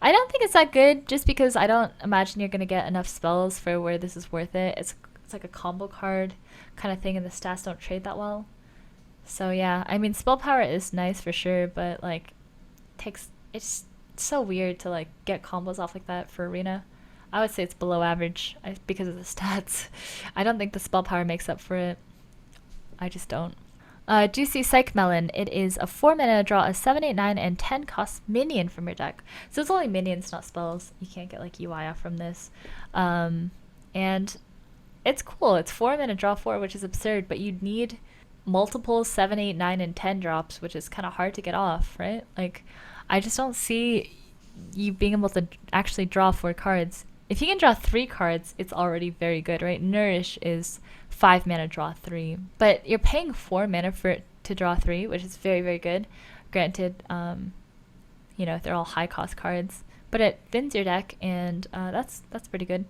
I don't think it's that good, just because I don't imagine you're gonna get enough spells for where this is worth it. It's like a combo card kind of thing, and the stats don't trade that well. So yeah, I mean, Spellpower is nice for sure, but like it's so weird to like get combos off like that for Arena. I would say it's below average because of the stats. I don't think the Spellpower makes up for it. I just don't. Juicy Psych Melon. It is a 4-mana, draw a 7, 8, 9, and 10 cost minion from your deck. So it's only minions, not spells. You can't get like UI off from this. And it's cool. It's 4-mana, draw 4, which is absurd, but you'd need multiple 7, 8, 9, and 10 drops, which is kind of hard to get off, right? Like, I just don't see you being able to actually draw 4 cards. If you can draw 3 cards, it's already very good, right? Nourish is 5 mana, draw 3. But you're paying 4 mana for it to draw 3, which is very, very good. Granted, you know, they're all high cost cards. But it thins your deck, and that's pretty good.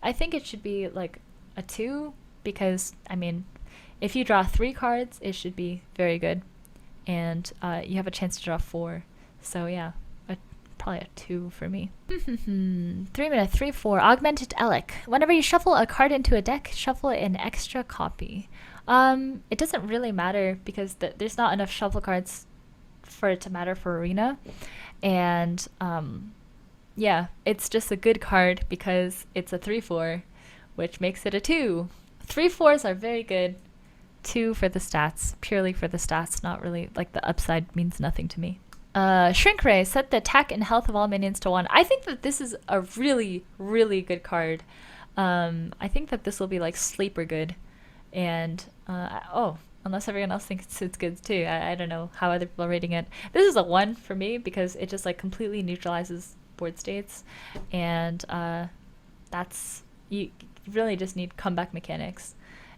I think it should be like a 2, because, I mean, if you draw 3 cards, it should be very good. And you have a chance to draw 4. So yeah, probably a 2 for me. 3-mana 3/4 Augmented Elec. Whenever you shuffle a card into a deck, shuffle an extra copy. It doesn't really matter, because there's not enough shuffle cards for it to matter for Arena. And yeah, it's just a good card because it's a 3/4, which makes it a 2. 3/4s are very good. 2 for the stats, purely for the stats, not really, like, the upside means nothing to me. Shrink Ray. Set the attack and health of all minions to 1. I think that this is a really, really good card. I think that this will be like sleeper good. And, unless everyone else thinks it's good too. I don't know how other people are rating it. This is a 1 for me, because it just like completely neutralizes board states. And you really just need comeback mechanics.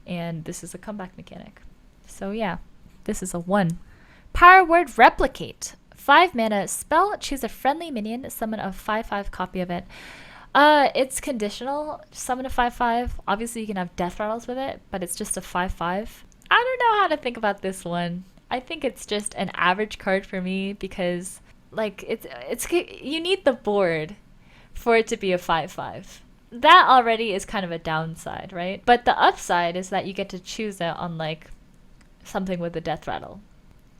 And this is a comeback mechanic. So yeah, this is a 1. Power Word Replicate. 5 mana, spell, choose a friendly minion, summon a 5/5 copy of it. It's conditional, summon a 5/5. Obviously you can have death rattles with it, but it's just a 5/5. I don't know how to think about this one. I think it's just an average card for me, because like you need the board for it to be a 5/5. That already is kind of a downside, right? But the upside is that you get to choose it on like something with a death rattle.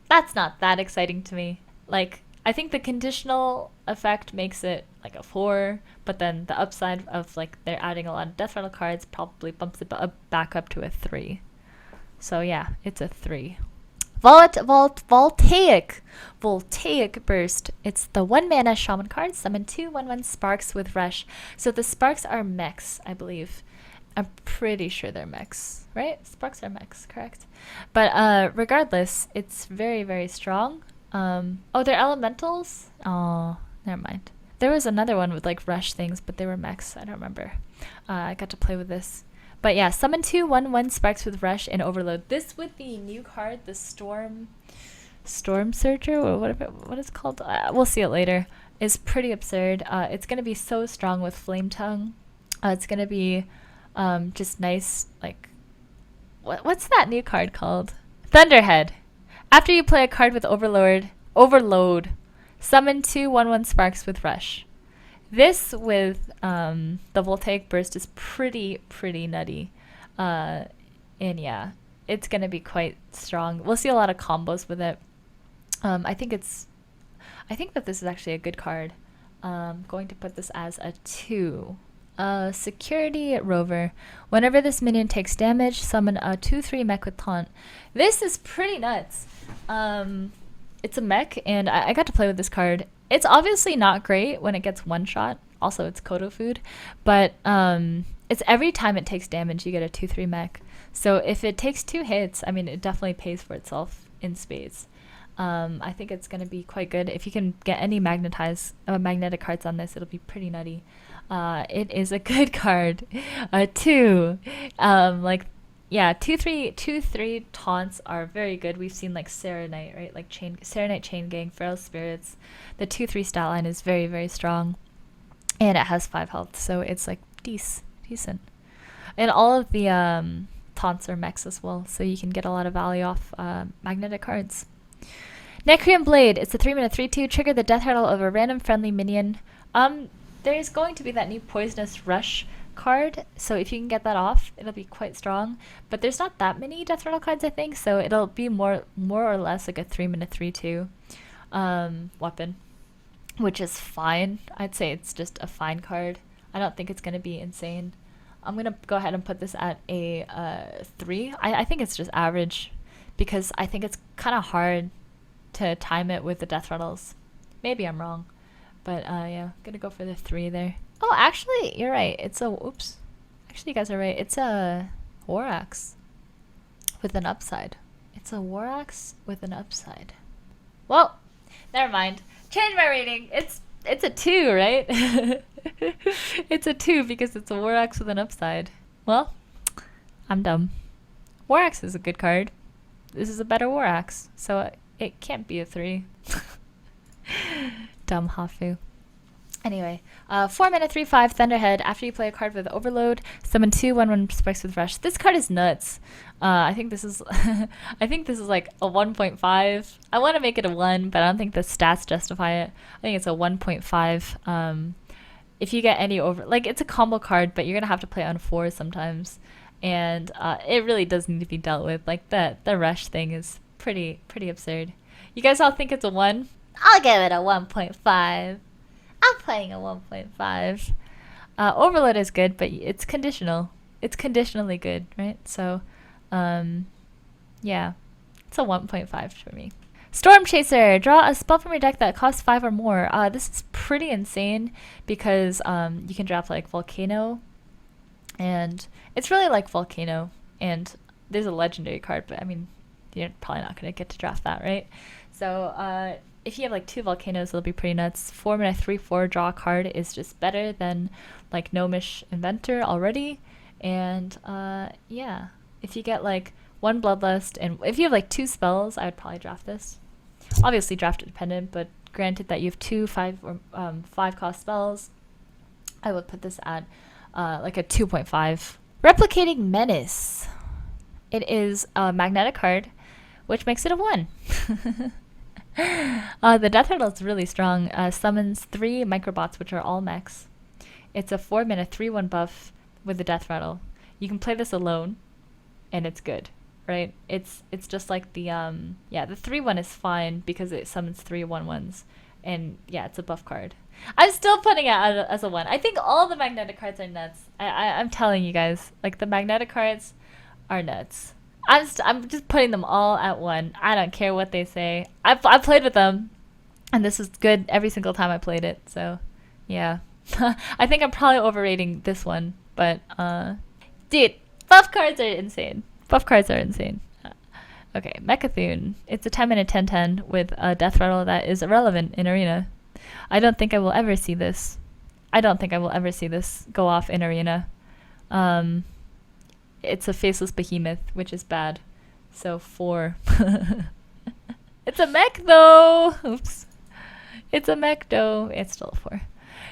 That's not that exciting to me. Like, I think the conditional effect makes it like a 4, but then the upside of like they're adding a lot of death rattle cards probably bumps it back up to a 3. So yeah, it's a 3. Voltaic Burst. It's the 1-mana shaman card. Summon 2 1/1 sparks with rush. So the sparks are mechs, I believe. I'm pretty sure they're mechs, right? Sparks are mechs, correct? But regardless, it's very, very strong. They're elementals? Oh, never mind. There was another one with like rush things, but they were mechs. I don't remember. I got to play with this. But yeah, summon 2 1/1 sparks with rush and overload. This with the new card, the Storm Surger, or what it's called. We'll see it later. Is pretty absurd. It's gonna be so strong with Flame Tongue. It's gonna be just nice. Like, what's that new card called? Thunderhead. After you play a card with Overload, summon 2 1/1 sparks with rush. This with the Voltaic Burst is pretty nutty. And yeah, it's going to be quite strong. We'll see a lot of combos with it. I think that this is actually a good card. I'm going to put this as a 2. Security Rover. Whenever this minion takes damage, summon a 2/3 mech with taunt. This is pretty nuts. It's a mech, and I got to play with this card. It's obviously not great when it gets one shot. Also, it's Kodo food, but it's every time it takes damage, you get a 2/3 mech. So if it takes 2 hits, I mean, it definitely pays for itself in spades. I think it's going to be quite good. If you can get any magnetic cards on this, it'll be pretty nutty. It is a good card. 2. Yeah, 2/3 taunts are very good. We've seen like Serenite, right? Like Serenite Chain Gang, Feral Spirits. The 2/3 stat line is very, very strong. And it has 5 health, so it's like decent. And all of the taunts are mechs as well, so you can get a lot of value off magnetic cards. Necrium Blade. It's a 3-mana 3/2. Trigger the death rattle of a random friendly minion. There's going to be that new Poisonous Rush card, so if you can get that off, it'll be quite strong. But there's not that many death rattle cards, I think, so it'll be more or less like a 3-mana 3/2 weapon, which is fine. I'd say it's just a fine card. I don't think it's going to be insane. I'm going to go ahead and put this at a 3. I think it's just average, because I think it's kind of hard to time it with the death rattles. Maybe I'm wrong, but yeah, I'm going to go for the 3 there. Oh, actually, you're right. It's a, oops. Actually, you guys are right. It's a War Axe with an upside. It's a War Axe with an upside. Well, never mind. Change my rating. It's a 2, right? It's a 2 because it's a War Axe with an upside. Well, I'm dumb. War Axe is a good card. This is a better War Axe, so it can't be a 3. Dumb Hafu. Anyway, 4-mana 3/5 Thunderhead. After you play a card with Overload, summon 2 1/1 Spikes with Rush. This card is nuts. I think this is I think this is like a 1.5. I want to make it a 1, but I don't think the stats justify it. I think it's a 1.5. If you get any it's a combo card, but you're gonna have to play on 4 sometimes, and it really does need to be dealt with. Like the rush thing is pretty absurd. You guys all think it's a 1? I'll give it a 1.5. I'm playing a 1.5. Overload is good, but it's conditional. It's conditionally good, right? So, yeah, it's a 1.5 for me. Storm Chaser. Draw a spell from your deck that costs 5 or more. This is pretty insane because you can draft like Volcano, and it's really like Volcano, and there's a legendary card, but I mean, you're probably not going to get to draft that, right? So, if you have like 2 volcanoes, it'll be pretty nuts. 4-mana 3/4 draw a card is just better than like Gnomish Inventor already. And yeah, if you get like 1 Bloodlust, and if you have like 2 spells, I would probably draft this. Obviously draft dependent, but granted that you have 2 5 cost spells, I would put this at like a 2.5. Replicating Menace. It is a magnetic card, which makes it a 1. The death rattle is really strong. Summons 3 microbots, which are all mechs. It's a 4-mana 3/1 buff with the death rattle. You can play this alone, and it's good, right? It's just like the the 3/1 is fine because it summons 3 1/1s, and yeah, it's a buff card. I'm still putting it as a 1. I think all the magnetic cards are nuts. I'm telling you guys, like the magnetic cards are nuts. I'm just putting them all at 1. I don't care what they say. I played with them, and this is good every single time I played it. So, yeah. I think I'm probably overrating this one, but dude, buff cards are insane. Buff cards are insane. Okay, Mechathune. It's a 10-mana 10/10 with a death rattle that is irrelevant in Arena. I don't think I will ever see this. I don't think I will ever see this go off in Arena. It's a Faceless Behemoth, which is bad. So 4. It's a mech though. Oops. It's a mech though. It's still a 4.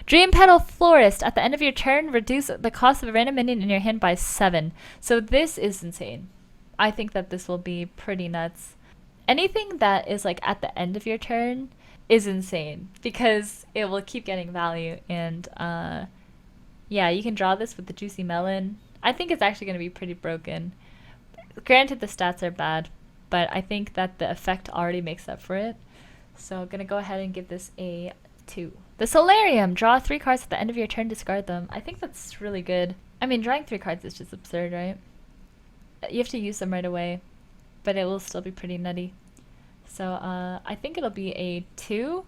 Dream Petal Florist. At the end of your turn, reduce the cost of a random minion in your hand by 7. So this is insane. I think that this will be pretty nuts. Anything that is like at the end of your turn is insane because it will keep getting value. And yeah, you can draw this with the Juicy Melon. I think it's actually going to be pretty broken. Granted, the stats are bad, but I think that the effect already makes up for it. So I'm going to go ahead and give this a 2. The Solarium. Draw 3 cards at the end of your turn, discard them. I think that's really good. I mean, drawing 3 cards is just absurd, right? You have to use them right away, but it will still be pretty nutty. So I think it'll be a 2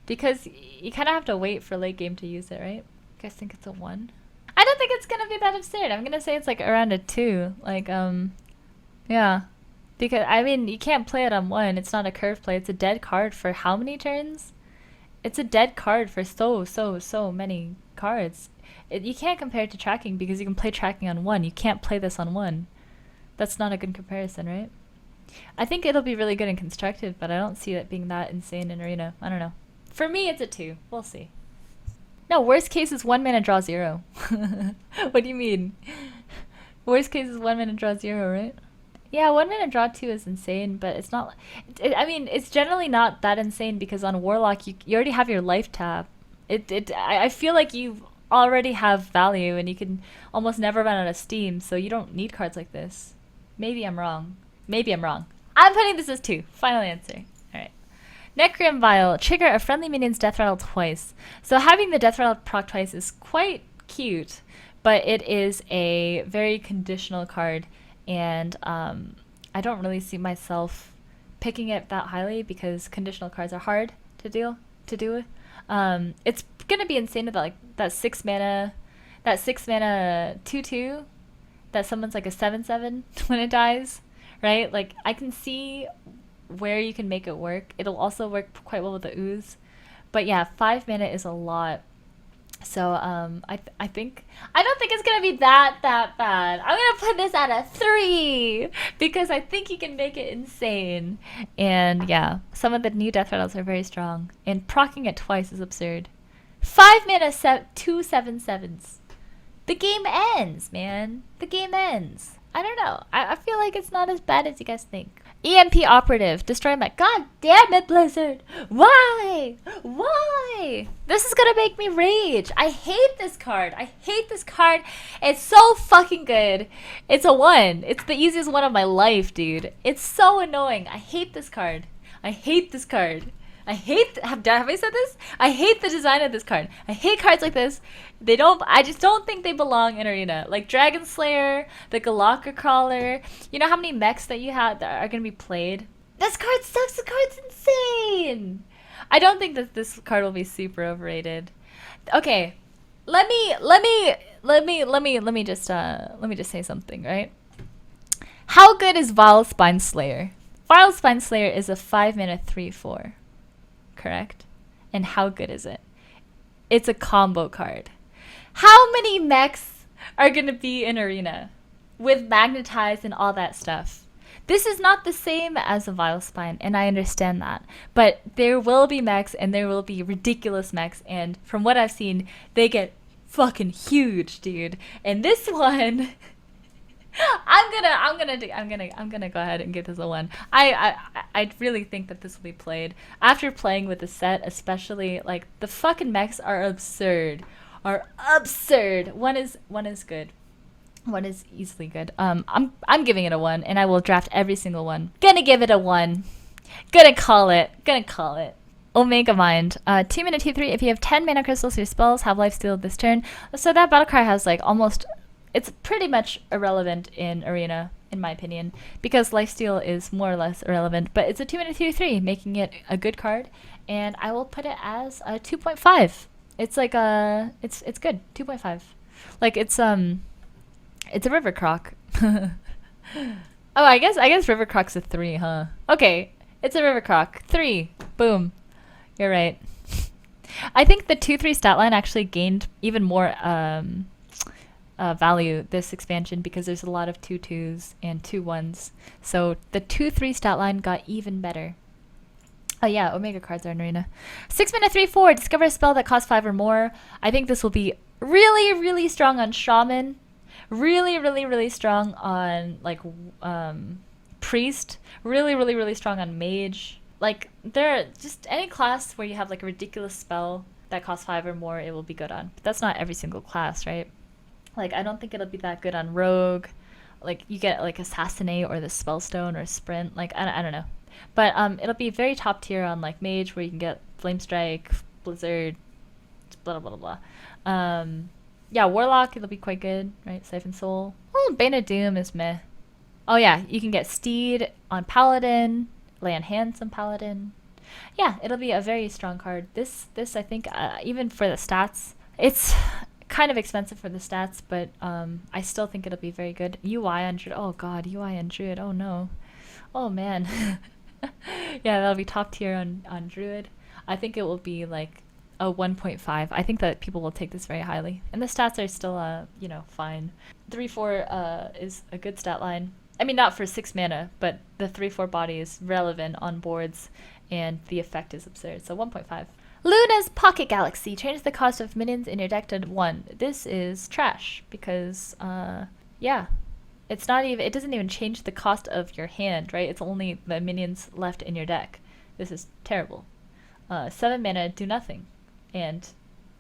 because you kind of have to wait for late game to use it, right? You guys think it's a 1? I don't think it's gonna be that absurd. I'm gonna say it's like around a 2. Like yeah, because I mean you can't play it on 1. It's not a curve play. It's a dead card for how many turns? It's a dead card for so many cards. You can't compare it to tracking because you can play tracking on 1. You can't play this on 1. That's not a good comparison, right? I think it'll be really good and constructive, but I don't see it being that insane in Arena. I don't know. For me, it's a 2. We'll see. No, worst case is 1 mana draw 0. What do you mean? Worst case is 1 mana draw 0, right? Yeah, 1 mana draw 2 is insane, but it's not... I mean, it's generally not that insane because on Warlock, you already have your life tab. I feel like you already have value and you can almost never run out of steam, so you don't need cards like this. Maybe I'm wrong. Maybe I'm wrong. I'm putting this as 2. Final answer. Alright. Necrim Vial. Trigger a friendly minion's death rattle twice. So having the death rattle proc twice is quite cute, but it is a very conditional card, and I don't really see myself picking it that highly because conditional cards are hard to do. It's gonna be insane that that 6 mana 2/2 that summons like a 7/7 when it dies, right? Like I can see where you can make it work. It'll also work quite well with the ooze, but yeah, 5 mana is a lot. So I don't think it's gonna be that bad. I'm gonna put this at a 3 because I think you can make it insane. And yeah, some of the new death rattles are very strong, and proccing it twice is absurd. 5 mana 2 7/7s. The game ends, man. The game ends. I don't know. I feel like it's not as bad as you guys think. EMP Operative. Destroy my... God damn it, Blizzard. Why? Why? This is gonna make me rage. I hate this card. I hate this card. It's so fucking good. It's a 1. It's the easiest one of my life, dude. It's so annoying. I hate this card. I hate this card. I hate... Have I said this? I hate the design of this card. I hate cards like this. I just don't think they belong in Arena. Like Dragon Slayer, the Galaka Crawler. You know how many mechs that you have that are going to be played? This card sucks. The card's insane. I don't think that this card will be super overrated. Okay. Let me just say something, right? How good is Vile Spine Slayer? Vile Spine Slayer is a 5 mana 3/4. Correct? And how good is it? It's a combo card. How many mechs are going to be in Arena with Magnetize and all that stuff? This is not the same as a Vile Spine, and I understand that. But there will be mechs, and there will be ridiculous mechs, and from what I've seen, they get fucking huge, dude. And this one... I'm gonna go ahead and give this a 1. I really think that this will be played after playing with the set, especially like the fucking mechs are absurd. One is good. One is easily good. I'm giving it a 1, and I will draft every single one. Gonna give it a 1. Gonna call it. Omega Mind. 2 mana 2/3. If you have 10 mana crystals, your spells have lifesteal this turn. So that battle cry has like almost... It's pretty much irrelevant in Arena, in my opinion, because lifesteal is more or less irrelevant. But it's a 2 mana 2/3, making it a good card, and I will put it as a 2.5. It's like it's good. 2.5. Like it's a River Croc. Oh, I guess River Croc's a 3, huh? Okay, it's a River Croc 3. Boom. You're right. I think the 2/3 stat line actually gained even more value this expansion because there's a lot of 2/2s and 2/1s. So the 2/3 stat line got even better. Oh yeah, Omega cards are in Arena. 6 mana 3/4. Discover a spell that costs 5 or more. I think this will be really strong on Shaman. Really strong on like Priest. Really strong on Mage. Like there, just any class where you have like a ridiculous spell that costs 5 or more, it will be good on. But that's not every single class, right? Like, I don't think it'll be that good on Rogue. Like, you get, like, Assassinate or the Spellstone or Sprint. Like, I don't know. But it'll be very top tier on, like, Mage, where you can get Flame Strike, Blizzard, blah, blah, blah, blah. Yeah, Warlock, it'll be quite good, right? Siphon Soul. Oh, Bane of Doom is meh. Oh, yeah, you can get Steed on Paladin. lay on hand some paladin. Yeah, it'll be a very strong card. This I think, even for the stats, it's kind of expensive for the stats, but I still think it'll be very good. UI on Druid. Oh god, UI on Druid. Oh no. Oh man. Yeah, that'll be top tier on Druid. I think it will be like a 1.5. I think that people will take this very highly. And the stats are still, you know, fine. 3/4 is a good stat line. I mean, not for 6 mana, but the 3/4 body is relevant on boards, and the effect is absurd. So 1.5. Luna's Pocket Galaxy. Change the cost of minions in your deck to 1. This is trash because, yeah. It's not even, it doesn't even change the cost of your hand, right? It's only the minions left in your deck. This is terrible. 7 mana, do nothing. And,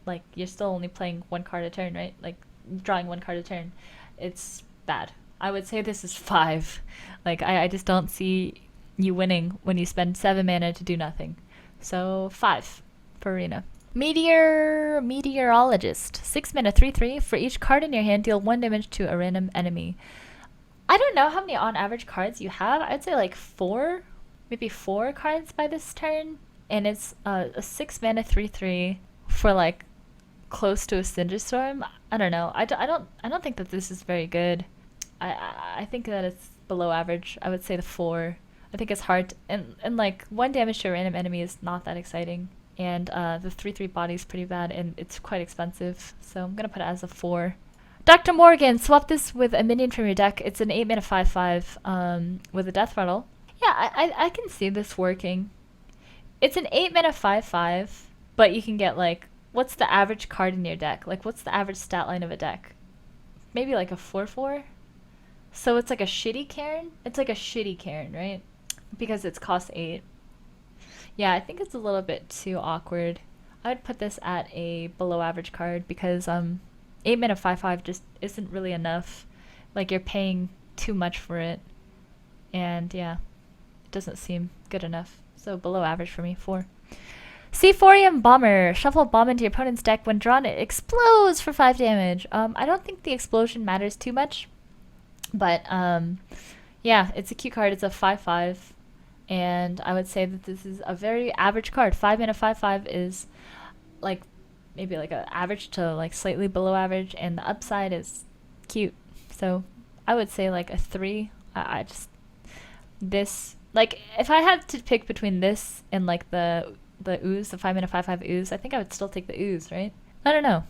like, you're still only playing 1 card a turn, right? Like, drawing 1 card a turn. It's bad. I would say this is 5. Like, I just don't see you winning when you spend 7 mana to do nothing. So, 5 for Arena. Meteorologist. 6 mana, 3/3. For each card in your hand, deal 1 damage to a random enemy. I don't know how many on average cards you have. I'd say like 4, maybe 4 cards by this turn. And it's a 6 mana 3/3 for like close to a Cinderstorm. I don't know. I don't think that this is very good. I think that it's below average. I would say the 4. I think it's hard and like 1 damage to a random enemy is not that exciting. And the 3/3 body is pretty bad and it's quite expensive. So I'm gonna put it as a 4. Dr. Morgan, swap this with a minion from your deck. It's an 8 mana 5/5 with a death rattle. Yeah, I can see this working. It's an 8 mana 5/5, but you can get like, what's the average card in your deck? Like, what's the average stat line of a deck? Maybe like a 4/4? So it's like a shitty Cairn? It's like a shitty Cairn, right? Because it's cost 8. Yeah, I think it's a little bit too awkward. I would put this at a below average card because 8 mana 5/5 just isn't really enough. Like, you're paying too much for it. And yeah, it doesn't seem good enough. So below average for me, 4. Seaphorium Bomber. Shuffle a bomb into your opponent's deck. When drawn, it explodes for 5 damage. I don't think the explosion matters too much. But yeah, it's a cute card. It's a 5/5. And I would say that this is a very average card. 5 mana 5/5 is like maybe like a average to like slightly below average, and the upside is cute. So I would say like a 3. I just, this, like, if I had to pick between this and like the ooze, the 5 mana 5/5 ooze, I think I would still take the ooze, right? I don't know.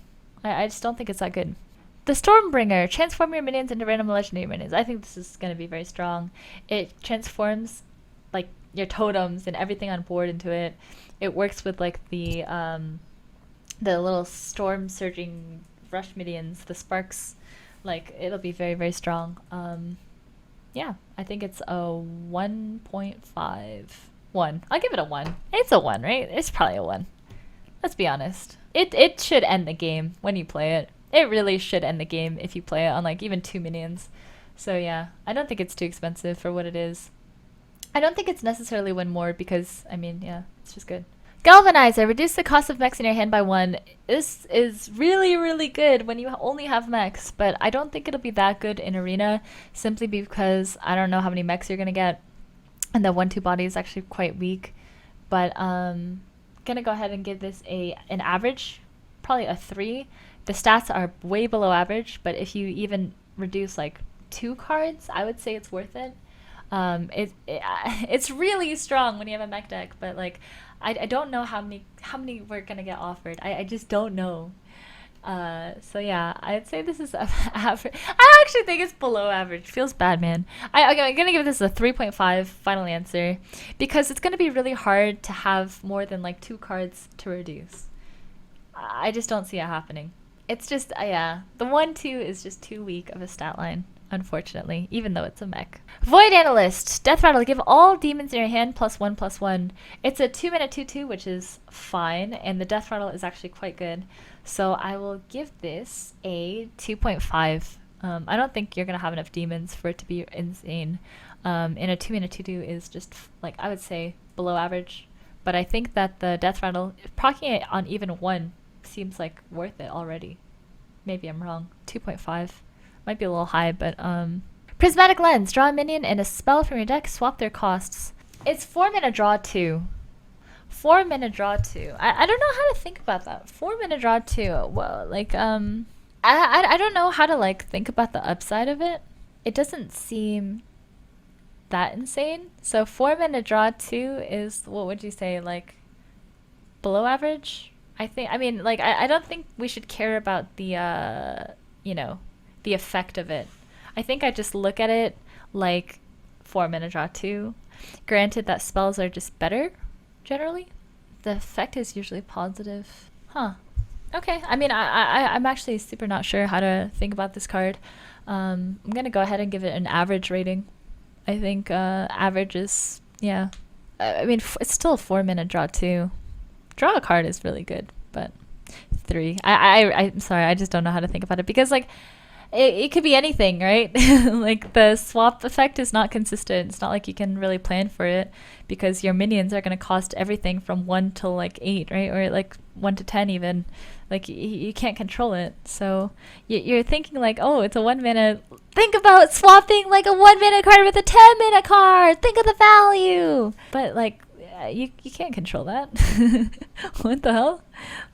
I just don't think it's that good. The Stormbringer. Transform your minions into random legendary minions. I think this is going to be very strong. It transforms like your totems and everything on board into it. It works with like the little storm surging rush minions, the sparks. Like, it'll be very, very strong. Yeah, I think it's a 1.5. 1. I'll give it a 1. It's a 1, right? It's probably a 1. Let's be honest. It should end the game when you play it. It really should end the game if you play it on like even 2 minions. So yeah, I don't think it's too expensive for what it is. I don't think it's necessarily win more because, I mean, yeah, it's just good. Galvanizer. Reduce the cost of mechs in your hand by 1. This is really, really good when you only have mechs, but I don't think it'll be that good in Arena simply because I don't know how many mechs you're going to get. And the 1/2 body is actually quite weak. But gonna go ahead and give this an average, probably a 3. The stats are way below average, but if you even reduce like 2 cards, I would say it's worth it. It's really strong when you have a mech deck, but like I don't know how many we're gonna get offered. I just don't know. So yeah, I'd say this is average. I actually think it's below average. Feels bad, man. I'm gonna give this a 3.5 final answer because it's gonna be really hard to have more than like 2 cards to reduce. I just don't see it happening. It's just, yeah, the 1/2 is just too weak of a stat line, unfortunately, even though it's a mech. Void Analyst. Death Rattle. Give all demons in your hand +1/+1. It's a 2 mana 2/2, which is fine, and the Death Rattle is actually quite good. So I will give this a 2.5. I don't think you're going to have enough demons for it to be insane. And a 2 mana 2/2 is just, like, I would say below average. But I think that the Death Rattle, proccing it on even 1 seems like worth it already. Maybe I'm wrong. 2.5. Might be a little high, but Prismatic Lens. Draw a minion and a spell from your deck. Swap their costs. It's 4 mana draw 2. 4 mana draw 2. I don't know how to think about that. 4 mana draw 2. Well, like I don't know how to like think about the upside of it. It doesn't seem that insane. So 4 mana draw 2 is, what would you say, like below average? I think, I mean, like I don't think we should care about the you know, the effect of it. I think I just look at it like 4 mana draw 2. Granted that spells are just better generally. The effect is usually positive. Huh. Okay. I mean, I'm actually super not sure how to think about this card. I'm gonna go ahead and give it an average rating. I think average is, yeah. I mean, it's still a 4 mana draw 2. Draw a card is really good, but 3. I'm sorry, I just don't know how to think about it because like it could be anything, right? Like the swap effect is not consistent. It's not like you can really plan for it because your minions are going to cost everything from 1 to like 8, right? Or like 1 to 10 even. Like you can't control it. So you're thinking like, oh, it's a 1 mana. Think about swapping like a 1 mana card with a 10 mana card. Think of the value. But like you can't control that. What the hell?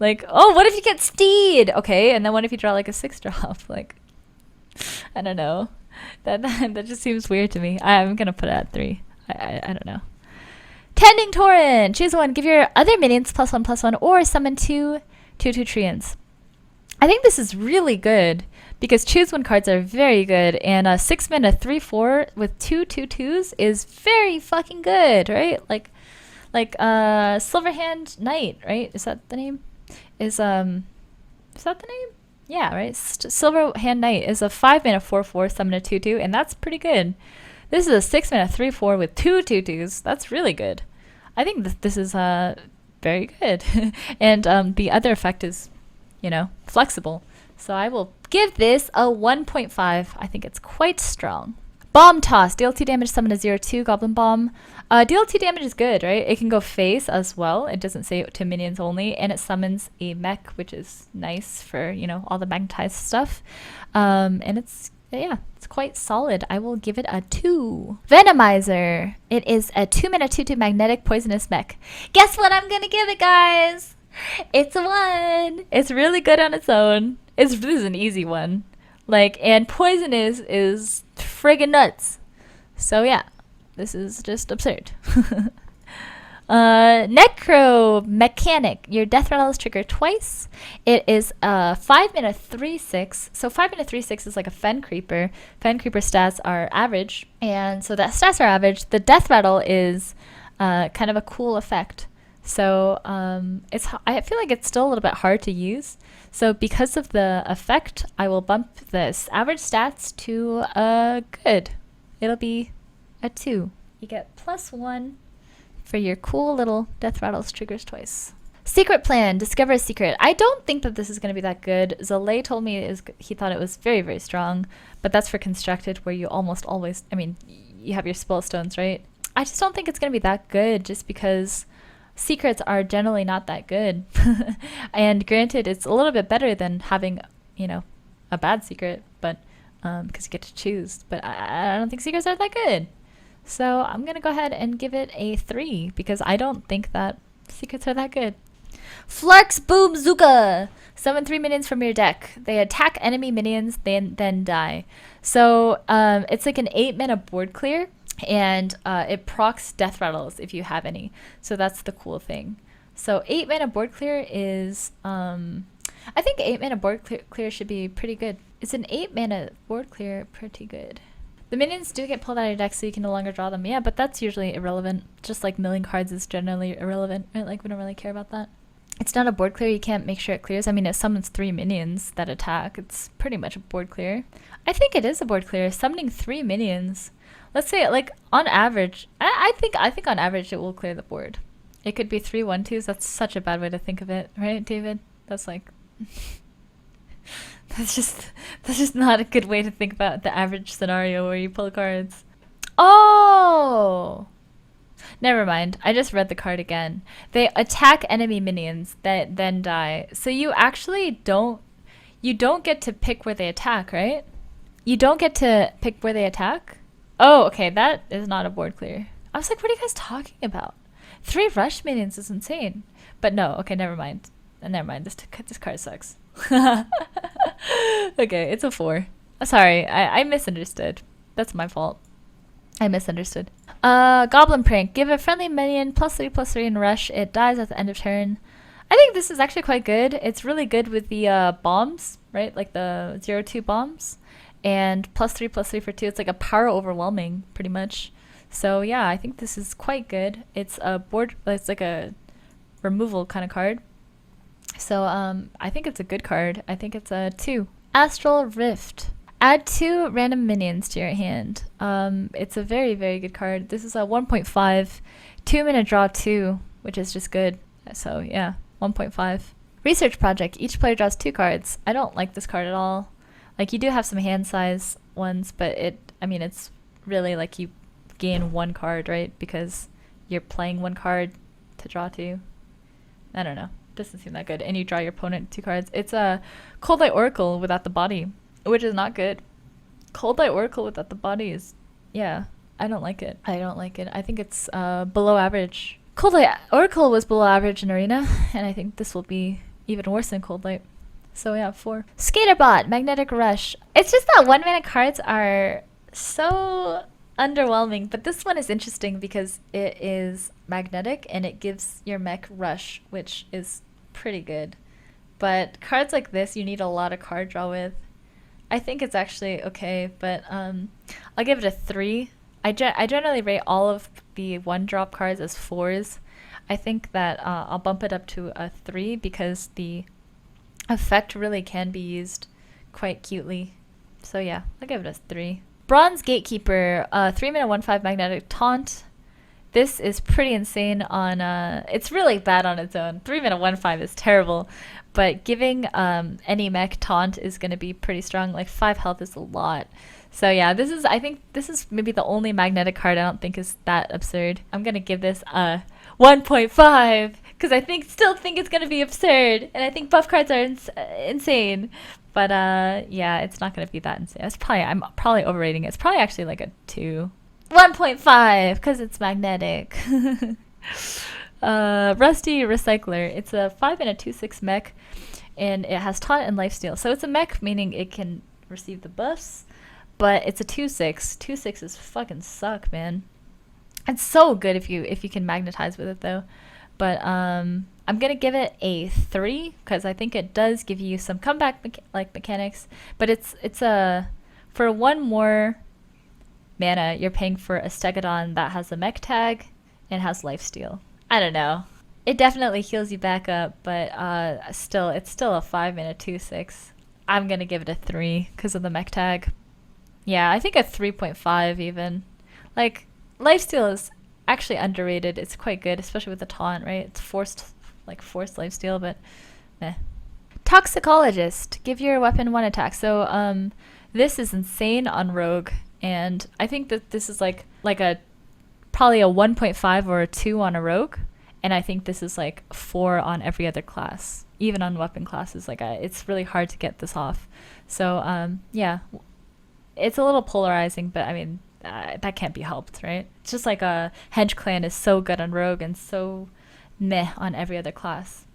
Like, oh, what if you get Steed? Okay, and then what if you draw like a 6-drop? Like, I don't know. That just seems weird to me. I'm gonna put it at 3. I don't know. Tending Torrent. Choose one. Give your other minions +1/+1 or summon 2/2 Treants. I think this is really good because choose one cards are very good, and 6 mana 3/4 with 2/2/2s is very fucking good, right? Like Silverhand Knight, right? Is that the name? Is that the name? Yeah, right. Silverhand Knight is a 5 mana 4/4 summon a 2/2, and that's pretty good. This is a 6 mana 3/4 with 2/2/2s. That's really good. I think this is very good. And the other effect is, you know, flexible. So I will give this a 1.5. I think it's quite strong. Bomb Toss. Deal 2 damage, summon a 0/2 Goblin Bomb. Deal 2 damage is good, right? It can go face as well. It doesn't say to minions only. And it summons a mech, which is nice for, you know, all the magnetized stuff. And it's, yeah, it's quite solid. I will give it a 2. Venomizer. It is a 2 mana 2/2 magnetic poisonous mech. Guess what I'm going to give it, guys? It's a 1. It's really good on its own. This is an easy one. Like, and poison is friggin' nuts. So yeah, this is just absurd. Necro Mechanic. Your death rattle is triggered twice. It is 5 mana 3/6. So 5 mana 3/6 is like a Fen Creeper. Fen Creeper stats are average, and so that stats are average. The death rattle is kind of a cool effect. So I feel like it's still a little bit hard to use. So because of the effect, I will bump this average stats to good. It'll be a 2. You get +1 for your cool little death rattles triggers twice. Secret Plan. Discover a secret. I don't think that this is going to be that good. Zalay told me he thought it was very, very strong, but that's for constructed where you almost always, I mean, you have your spell stones, right? I just don't think it's going to be that good just because secrets are generally not that good. And granted, it's a little bit better than having, you know, a bad secret, but because you get to choose. But I don't think secrets are that good. So I'm going to go ahead and give it a 3 because I don't think that secrets are that good. Flark's Boomzooka. Summon 3 minions from your deck. They attack enemy minions, then die. So it's like an 8 mana board clear. And it procs death rattles if you have any. So that's the cool thing. So 8 mana board clear is, I think 8 mana board clear should be pretty good. Is an 8 mana board clear pretty good? The minions do get pulled out of your deck so you can no longer draw them. Yeah, but that's usually irrelevant. Just like milling cards is generally irrelevant, right? Like we don't really care about that. It's not a board clear. You can't make sure it clears. I mean, it summons 3 minions that attack. It's pretty much a board clear. I think it is a board clear. Summoning 3 minions. Let's say, like, on average, I think on average it will clear the board. It could be 3 1/2s. That's such a bad way to think of it, right, David? That's like, that's just not a good way to think about the average scenario where you pull cards. Oh, never mind. I just read the card again. They attack enemy minions that then die. So you actually don't get to pick where they attack, right? You don't get to pick where they attack. Oh, okay, that is not a board clear. I was like, what are you guys talking about? 3 rush minions is insane. But no, okay, never mind. Never mind, this card sucks. Okay, it's a 4. Sorry, I misunderstood. That's my fault. I misunderstood. Goblin Prank. Give a friendly minion +3/+3 in rush. It dies at the end of turn. I think this is actually quite good. It's really good with the bombs, right? Like the 0/2 bombs. And +3/+3 for 2. It's like a power overwhelming, pretty much. So yeah, I think this is quite good. It's a board. It's like a removal kind of card. So I think it's a good card. I think it's a 2. Astral Rift. Add 2 random minions to your hand. It's a very, very good card. This is a 1.5. 2-minute draw 2, which is just good. So yeah, 1.5. Research Project. Each player draws 2 cards. I don't like this card at all. Like, you do have some hand size ones, but it's really like you gain 1 card, right? Because you're playing 1 card to draw 2. I don't know. Doesn't seem that good. And you draw your opponent 2 cards. It's a Cold Light Oracle without the body, which is not good. Cold Light Oracle without the body is, yeah, I don't like it. I don't like it. I think it's below average. Cold Light Oracle was below average in Arena, and I think this will be even worse than Cold Light. So yeah, 4. Skaterbot, Magnetic Rush. It's just that 1-minute cards are so underwhelming, but this one is interesting because it is magnetic and it gives your mech rush, which is pretty good. But cards like this, you need a lot of card draw with. I think it's actually okay, but I'll give it a 3. I generally rate all of the 1-drop cards as 4s. I think that I'll bump it up to a 3 because the effect really can be used quite cutely. So yeah, I'll give it a 3. Bronze Gatekeeper, 3-minute 1/5 magnetic taunt. This is pretty insane on it's really bad on its own. 3-minute 1/5 is terrible, but giving any mech taunt is going to be pretty strong. Like 5 health is a lot. So yeah, I think this is maybe the only magnetic card I don't think is that absurd. I'm going to give this a 1.5 because I still think it's going to be absurd, and I think buff cards are insane. But yeah, it's not going to be that insane. I'm probably overrating it. It's probably actually like a 2. 1.5 because it's magnetic. Rusty Recycler. It's a 5-minute 2/6 mech, and it has taunt and lifesteal. So it's a mech, meaning it can receive the buffs, but it's a 2/6. 2/6s fucking suck, man. It's so good if you can magnetize with it though. But I'm gonna give it a 3 because I think it does give you some comeback mechanics. But it's for 1 more mana, you're paying for a Stegodon that has a mech tag and has lifesteal. I don't know. It definitely heals you back up, but it's still a 5-minute 2/6. I'm gonna give it a 3 because of the mech tag. Yeah, I think a 3.5 even. Like, lifesteal is actually underrated. It's quite good, especially with the taunt, right? It's forced lifesteal, but meh. Toxicologist. Give your weapon 1 attack. So this is insane on Rogue, and I think that this is like probably a 1.5 or a 2 on a Rogue, and I think this is like 4 on every other class, even on weapon classes. Like it's really hard to get this off. So yeah, it's a little polarizing, but I mean that can't be helped, right? It's just like a Hench Clan is so good on Rogue and so meh on every other class.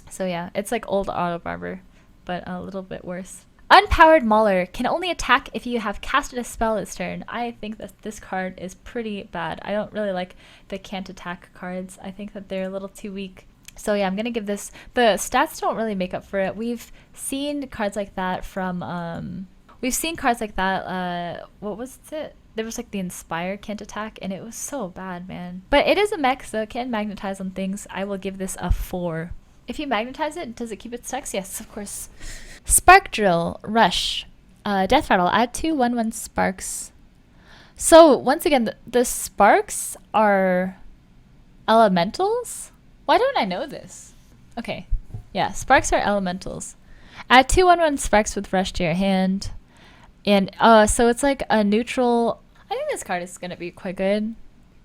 So yeah, it's like old Auto Barber, but a little bit worse. Unpowered Mauler can only attack if you have casted a spell this turn. I think that this card is pretty bad. I don't really like the can't attack cards. I think that they're a little too weak. So yeah, I'm gonna give this. The stats don't really make up for it. We've seen cards like that from. We've seen cards like that. What was it? There was like the Inspire can't attack, and it was so bad, man. But it is a mech, so it can magnetize on things. I will give this a 4. If you magnetize it, does it keep its sex? Yes, of course. Spark Drill, Rush, Death Rattle, add 2 1/1 sparks. So once again, the sparks are elementals? Why don't I know this? Okay, yeah, sparks are elementals. Add 2 1/1 sparks with Rush to your hand. And so it's like a neutral. I think this card is going to be quite good. I'm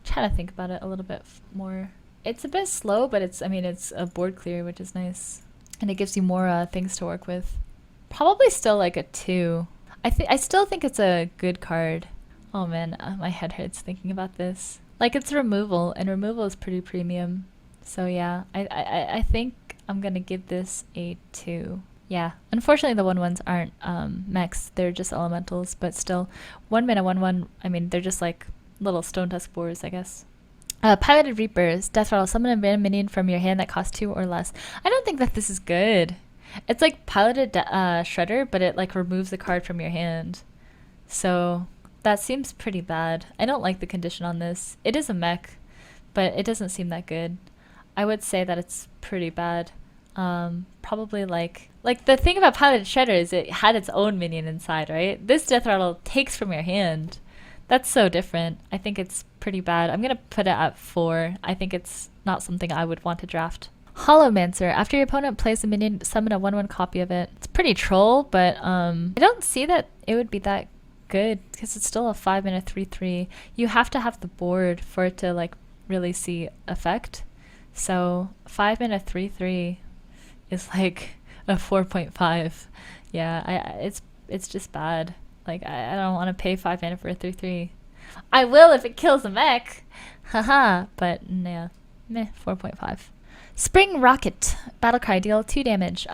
trying to think about it a little bit more. It's a bit slow, but it's a board clear, which is nice. And it gives you more things to work with. Probably still like a 2. I still think it's a good card. Oh man, my head hurts thinking about this. Like it's removal, and removal is pretty premium. So yeah, I think I'm gonna give this a 2. Yeah, unfortunately the 1/1s aren't mechs, they're just elementals, but still, 1 mana 1/1, I mean, they're just like little stone tusk boars, I guess. Piloted Reapers, Death Rattle, summon a random minion from your hand that costs 2 or less. I don't think that this is good. It's like Piloted Shredder, but it like removes the card from your hand. So that seems pretty bad. I don't like the condition on this. It is a mech, but it doesn't seem that good. I would say that it's pretty bad. Probably like the thing about Piloted Shredder is it had its own minion inside, right? This Death Rattle takes from your hand. That's so different. I think it's pretty bad. I'm gonna put it at 4. I think it's not something I would want to draft. Holomancer. After your opponent plays a minion, summon a 1/1 copy of it. It's pretty troll, but I don't see that it would be that good because it's still a 5-mana 3/3. You have to have the board for it to like really see effect. So 5-mana 3/3 is like a 4.5. Yeah, it's just bad. Like I don't want to pay 5 mana for a 3/3. I will if it kills a mech. Haha. But yeah, meh, 4.5. Spring Rocket. Battle cry, deal 2 damage.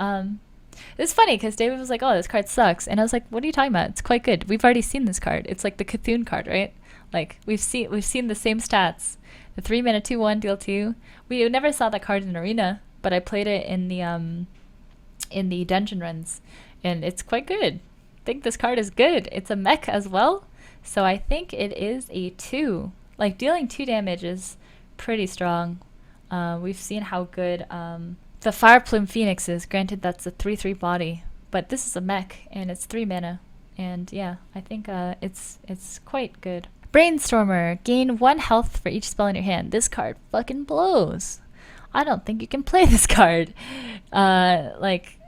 It's funny because David was like, "Oh, this card sucks," and I was like, "What are you talking about? It's quite good. We've already seen this card. It's like the Cthulhu card, right? Like we've seen the same stats. The 3 mana 2/1 deal 2. We never saw that card in Arena, but I played it in the dungeon runs, and it's quite good. I think this card is good. It's a mech as well, so I think it is a 2. Like dealing 2 damage is pretty strong. We've seen how good the Fire Plume Phoenix is. Granted, that's a 3/3 body, but this is a mech and it's 3 mana, and yeah, I think it's quite good. Brainstormer. Gain 1 health for each spell in your hand. This card fucking blows. I don't think you can play this card. Like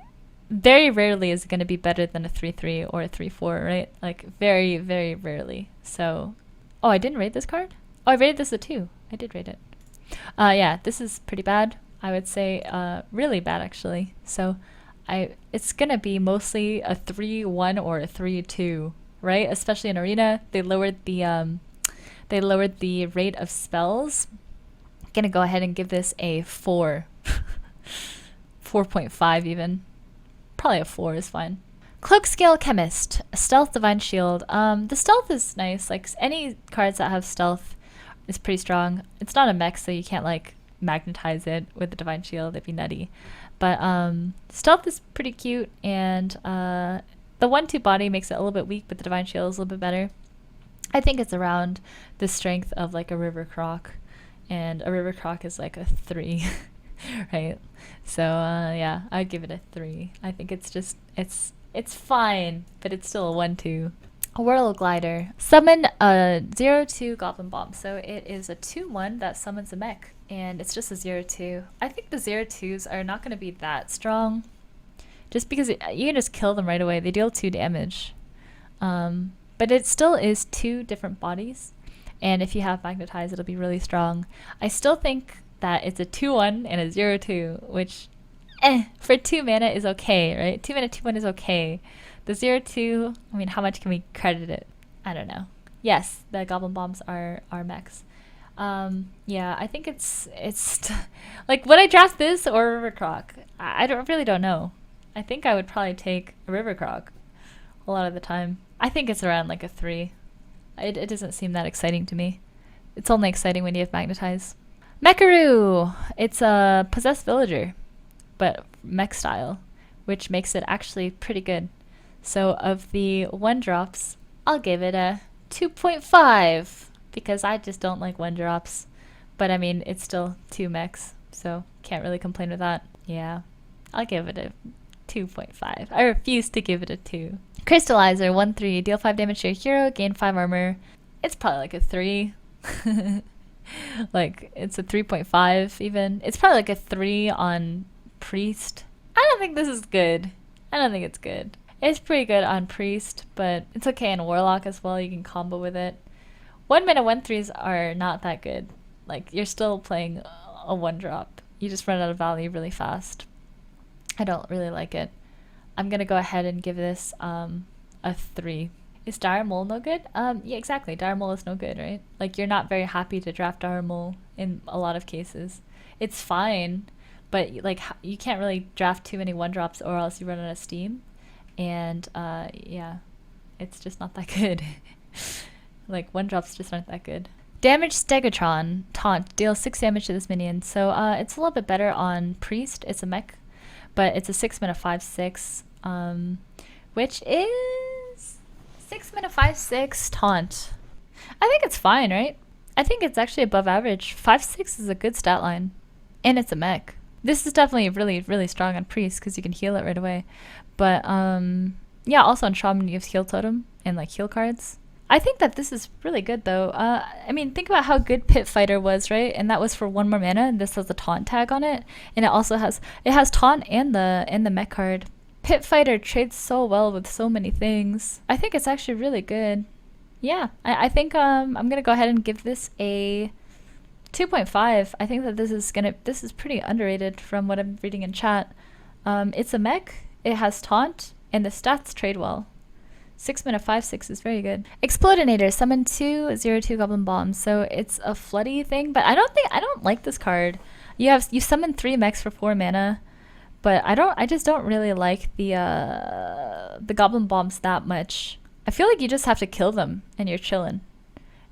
very rarely is it going to be better than a 3/3 or a 3/4, right? Like very, very rarely. So, oh, I didn't rate this card? Oh, I rated this a 2. I did rate it. Yeah, this is pretty bad. I would say really bad actually. So it's going to be mostly a 3/1 or a 3/2, right? Especially in Arena, they lowered the rate of spells. I'm going to go ahead and give this a 4. 4.5 even. Probably a 4 is fine. Cloak Scale Chemist, Stealth Divine Shield. The stealth is nice. Like any cards that have stealth is pretty strong. It's not a mech, so you can't like magnetize it with the Divine Shield. It'd be nutty. But stealth is pretty cute, and the 1/2 body makes it a little bit weak, but the Divine Shield is a little bit better. I think it's around the strength of like a River Croc, and a River Croc is like a 3. Right? So yeah, I'd give it a 3. I think it's just it's fine, but it's still a 1/2. A Whirl Glider. Summon a 0/2 Goblin Bombs. So it is a 2/1 that summons a mech, and it's just a 0/2. I think the 0/2s are not going to be that strong, just because you can just kill them right away. They deal 2 damage, but it still is 2 different bodies, and if you have Magnetize, it'll be really strong. I still think that it's a 2/1 and a 0/2, which for 2 mana is okay, right? 2 mana 2/1 is okay. The 0/2, I mean, how much can we credit it? I don't know. Yes, the Goblin Bombs are mechs. Yeah, I think it's like, would I draft this or a River Croc? I really don't know. I think I would probably take a River Croc a lot of the time. I think it's around like a 3. It doesn't seem that exciting to me. It's only exciting when you have Magnetize. Mecharoo! It's a Possessed Villager, but mech style, which makes it actually pretty good. So of the 1-drops, I'll give it a 2.5 because I just don't like 1-drops. But I mean, it's still 2 mechs, so can't really complain with that. Yeah, I'll give it a 2.5. I refuse to give it a 2. Crystallizer, 1/3, deal 5 damage to your hero, gain 5 armor. It's probably like a 3. Like, it's a 3.5 even. It's probably like a 3 on Priest. I don't think this is good. I don't think it's good. It's pretty good on Priest, but it's okay in Warlock as well. You can combo with it. 1 mana 1/3s are not that good. Like, you're still playing a 1-drop. You just run out of value really fast. I don't really like it. I'm gonna go ahead and give this a 3. Is Dire Mole no good? Yeah, exactly. Dire Mole is no good, right? Like, you're not very happy to draft Dire Mole in a lot of cases. It's fine, but like you can't really draft too many one drops or else you run out of steam. And yeah, it's just not that good. Like, one drops just aren't that good. Damage Stegatron. Taunt. Deals 6 damage to this minion. So it's a little bit better on Priest. It's a mech, but it's a 6 mana 5/6, which is 6 mana 5/6 taunt. I think it's fine, right? I think it's actually above average. 5/6 is a good stat line, and it's a mech. This is definitely really, really strong on Priest because you can heal it right away. But yeah, also on Shaman you have Heal Totem and like heal cards. I think that this is really good though. I mean, think about how good Pit Fighter was, right? And that was for 1 more mana, and this has a taunt tag on it, and it also has taunt and the mech card. Pit Fighter trades so well with so many things. I think it's actually really good. Yeah, I think I'm gonna go ahead and give this a 2.5. I think that this is pretty underrated from what I'm reading in chat. It's a mech. It has taunt, and the stats trade well. 6 mana 5/6 is very good. Explodinator, summon 2/02 Goblin Bombs. So it's a floody thing, but I don't like this card. You summon 3 mechs for 4 mana, but I just don't really like the Goblin Bombs that much. I feel like you just have to kill them and you're chilling.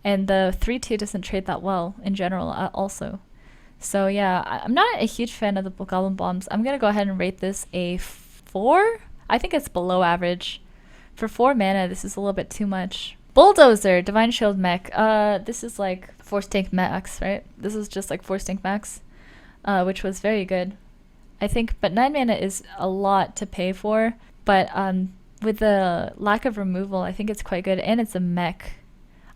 And the 3/2 doesn't trade that well in general also. So yeah, I'm not a huge fan of the Goblin Bombs. I'm gonna go ahead and rate this a 4. I think it's below average. For 4 mana, this is a little bit too much. Bulldozer, Divine Shield mech. This is like Force Tank Max, right? This is just like Force Tank Max, which was very good, I think. But 9 mana is a lot to pay for. But with the lack of removal, I think it's quite good, and it's a mech.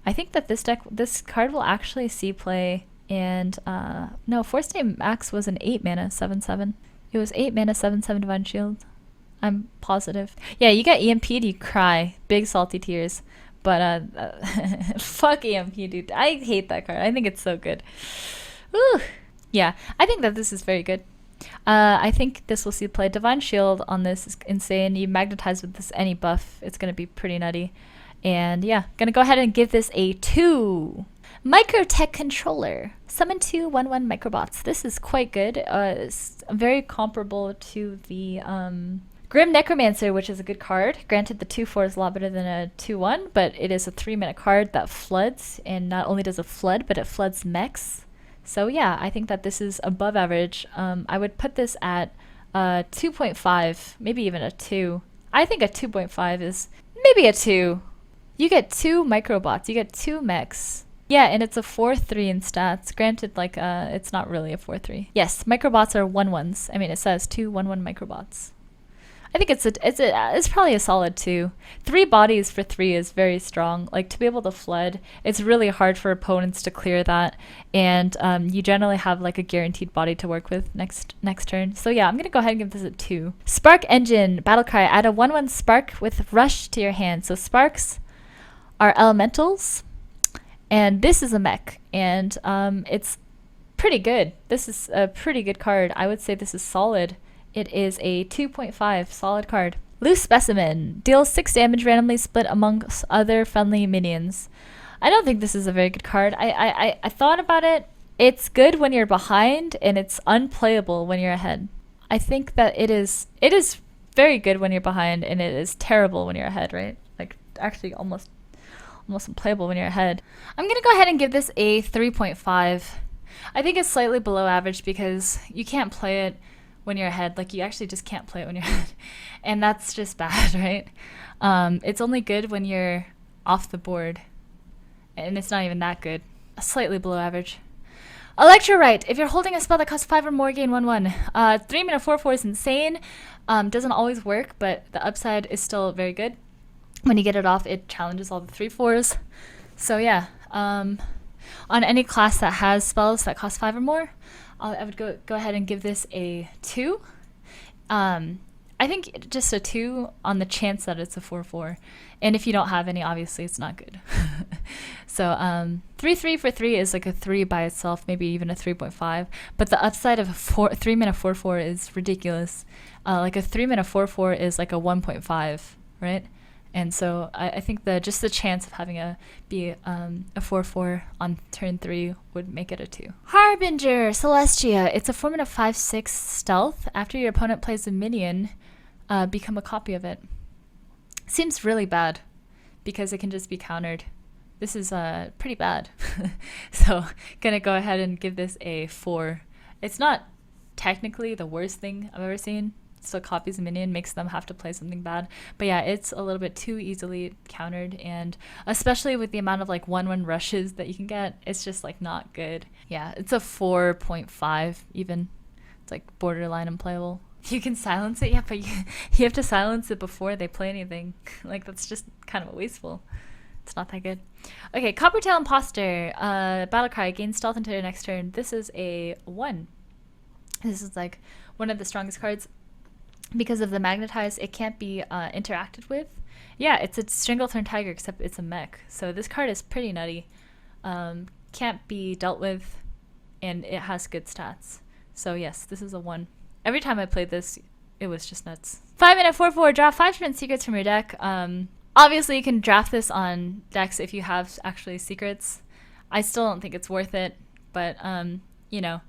I think that this card will actually see play. And no, Force Tank Max was an 8 mana 7/7. It was 8 mana 7/7 Divine Shield. I'm positive. Yeah, you get EMP'd, you cry. Big salty tears. But fuck EMP, dude. I hate that card. I think it's so good. Woo. Yeah, I think that this is very good. I think this will see play. Divine Shield on this is insane. You magnetize with this any buff. It's going to be pretty nutty. And yeah, gonna go ahead and give this a 2. Microtech Controller. Summon 2 1/1 Microbots. This is quite good. It's very comparable to the Grim Necromancer, which is a good card. Granted, the 2/4 is a lot better than a 2/1, but it is a 3-mana card that floods, and not only does it flood, but it floods mechs. So yeah, I think that this is above average. I would put this at 2.5, maybe even a 2. I think a 2.5 is maybe a 2. You get 2 Microbots, you get 2 mechs. Yeah, and it's a 4/3 in stats. Granted, like, it's not really a 4/3. Yes, Microbots are 1/1s. I mean, it says 2 1/1 Microbots. I think it's probably a solid 2. 3 bodies for 3 is very strong. Like, to be able to flood, it's really hard for opponents to clear that, and you generally have like a guaranteed body to work with next turn. So yeah, I'm gonna go ahead and give this a 2. Spark Engine, Battlecry. Add a 1/1 Spark with Rush to your hand. So Sparks are elementals, and this is a mech, and it's pretty good. This is a pretty good card. I would say this is solid. It is a 2.5 solid card. Loose Specimen. Deals 6 damage randomly split amongst other friendly minions. I don't think this is a very good card. I thought about it. It's good when you're behind, and it's unplayable when you're ahead. I think that it is very good when you're behind, and it is terrible when you're ahead, right? Like, actually almost unplayable when you're ahead. I'm gonna go ahead and give this a 3.5. I think it's slightly below average because you can't play it when you're ahead. Like, you actually just can't play it when you're ahead, and that's just bad, right? It's only good when you're off the board, and it's not even that good. Slightly below average. Electrorite. If you're holding a spell that costs 5 or more, gain 1/1. 3 mana 4/4 is insane. Doesn't always work, but the upside is still very good. When you get it off, it challenges all the 3/4s. So yeah, on any class that has spells that cost 5 or more, I would go ahead and give this a 2. I think just a 2 on the chance that it's a 4/4. And if you don't have any, obviously it's not good. So 3/3 for 3 is like a 3 by itself, maybe even a 3.5. But the upside of a 3 mana 4/4 is ridiculous. Like a 3 mana 4/4 is like a 1.5, right? And so I think just the chance of having a 4/4 on turn 3 would make it a 2. Harbinger Celestia. It's a 4-mana 5/6 stealth. After your opponent plays a minion, become a copy of it. Seems really bad because it can just be countered. This is pretty bad. So gonna go ahead and give this a 4. It's not technically the worst thing I've ever seen. So copies a minion, makes them have to play something bad. But yeah, it's a little bit too easily countered, and especially with the amount of like 1/1 rushes that you can get, it's just like not good. Yeah, it's a 4.5 even. It's like borderline unplayable. You can silence it, yeah, but you have to silence it before they play anything. Like that's just kind of wasteful. It's not that good. Okay, Coppertail Imposter. Battlecry, gain stealth until your next turn. This is a 1. This is like one of the strongest cards. Because of the Magnetize, it can't be interacted with. Yeah, it's a Stranglethorn Tiger, except it's a mech. So this card is pretty nutty. Can't be dealt with, and it has good stats. So yes, this is a 1. Every time I played this, it was just nuts. 5-mana 4/4, draw 5 different secrets from your deck. Obviously, you can draft this on decks if you have actually secrets. I still don't think it's worth it, but you know,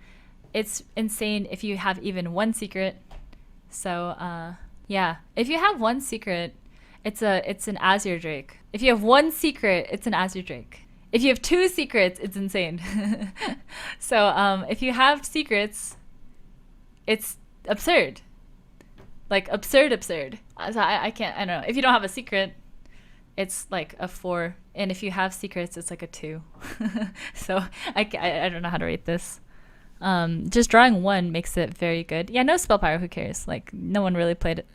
it's insane if you have even one secret. So yeah, if you have one secret, it's an Azure Drake. If you have one secret, it's an Azure Drake. If you have 2 secrets, it's insane. So if you have secrets, it's absurd. Like absurd. So I don't know. If you don't have a secret, it's like a 4, and if you have secrets, it's like a 2. So I don't know how to rate this. Just drawing 1 makes it very good. Yeah, no spell power, who cares? Like, no one really played it.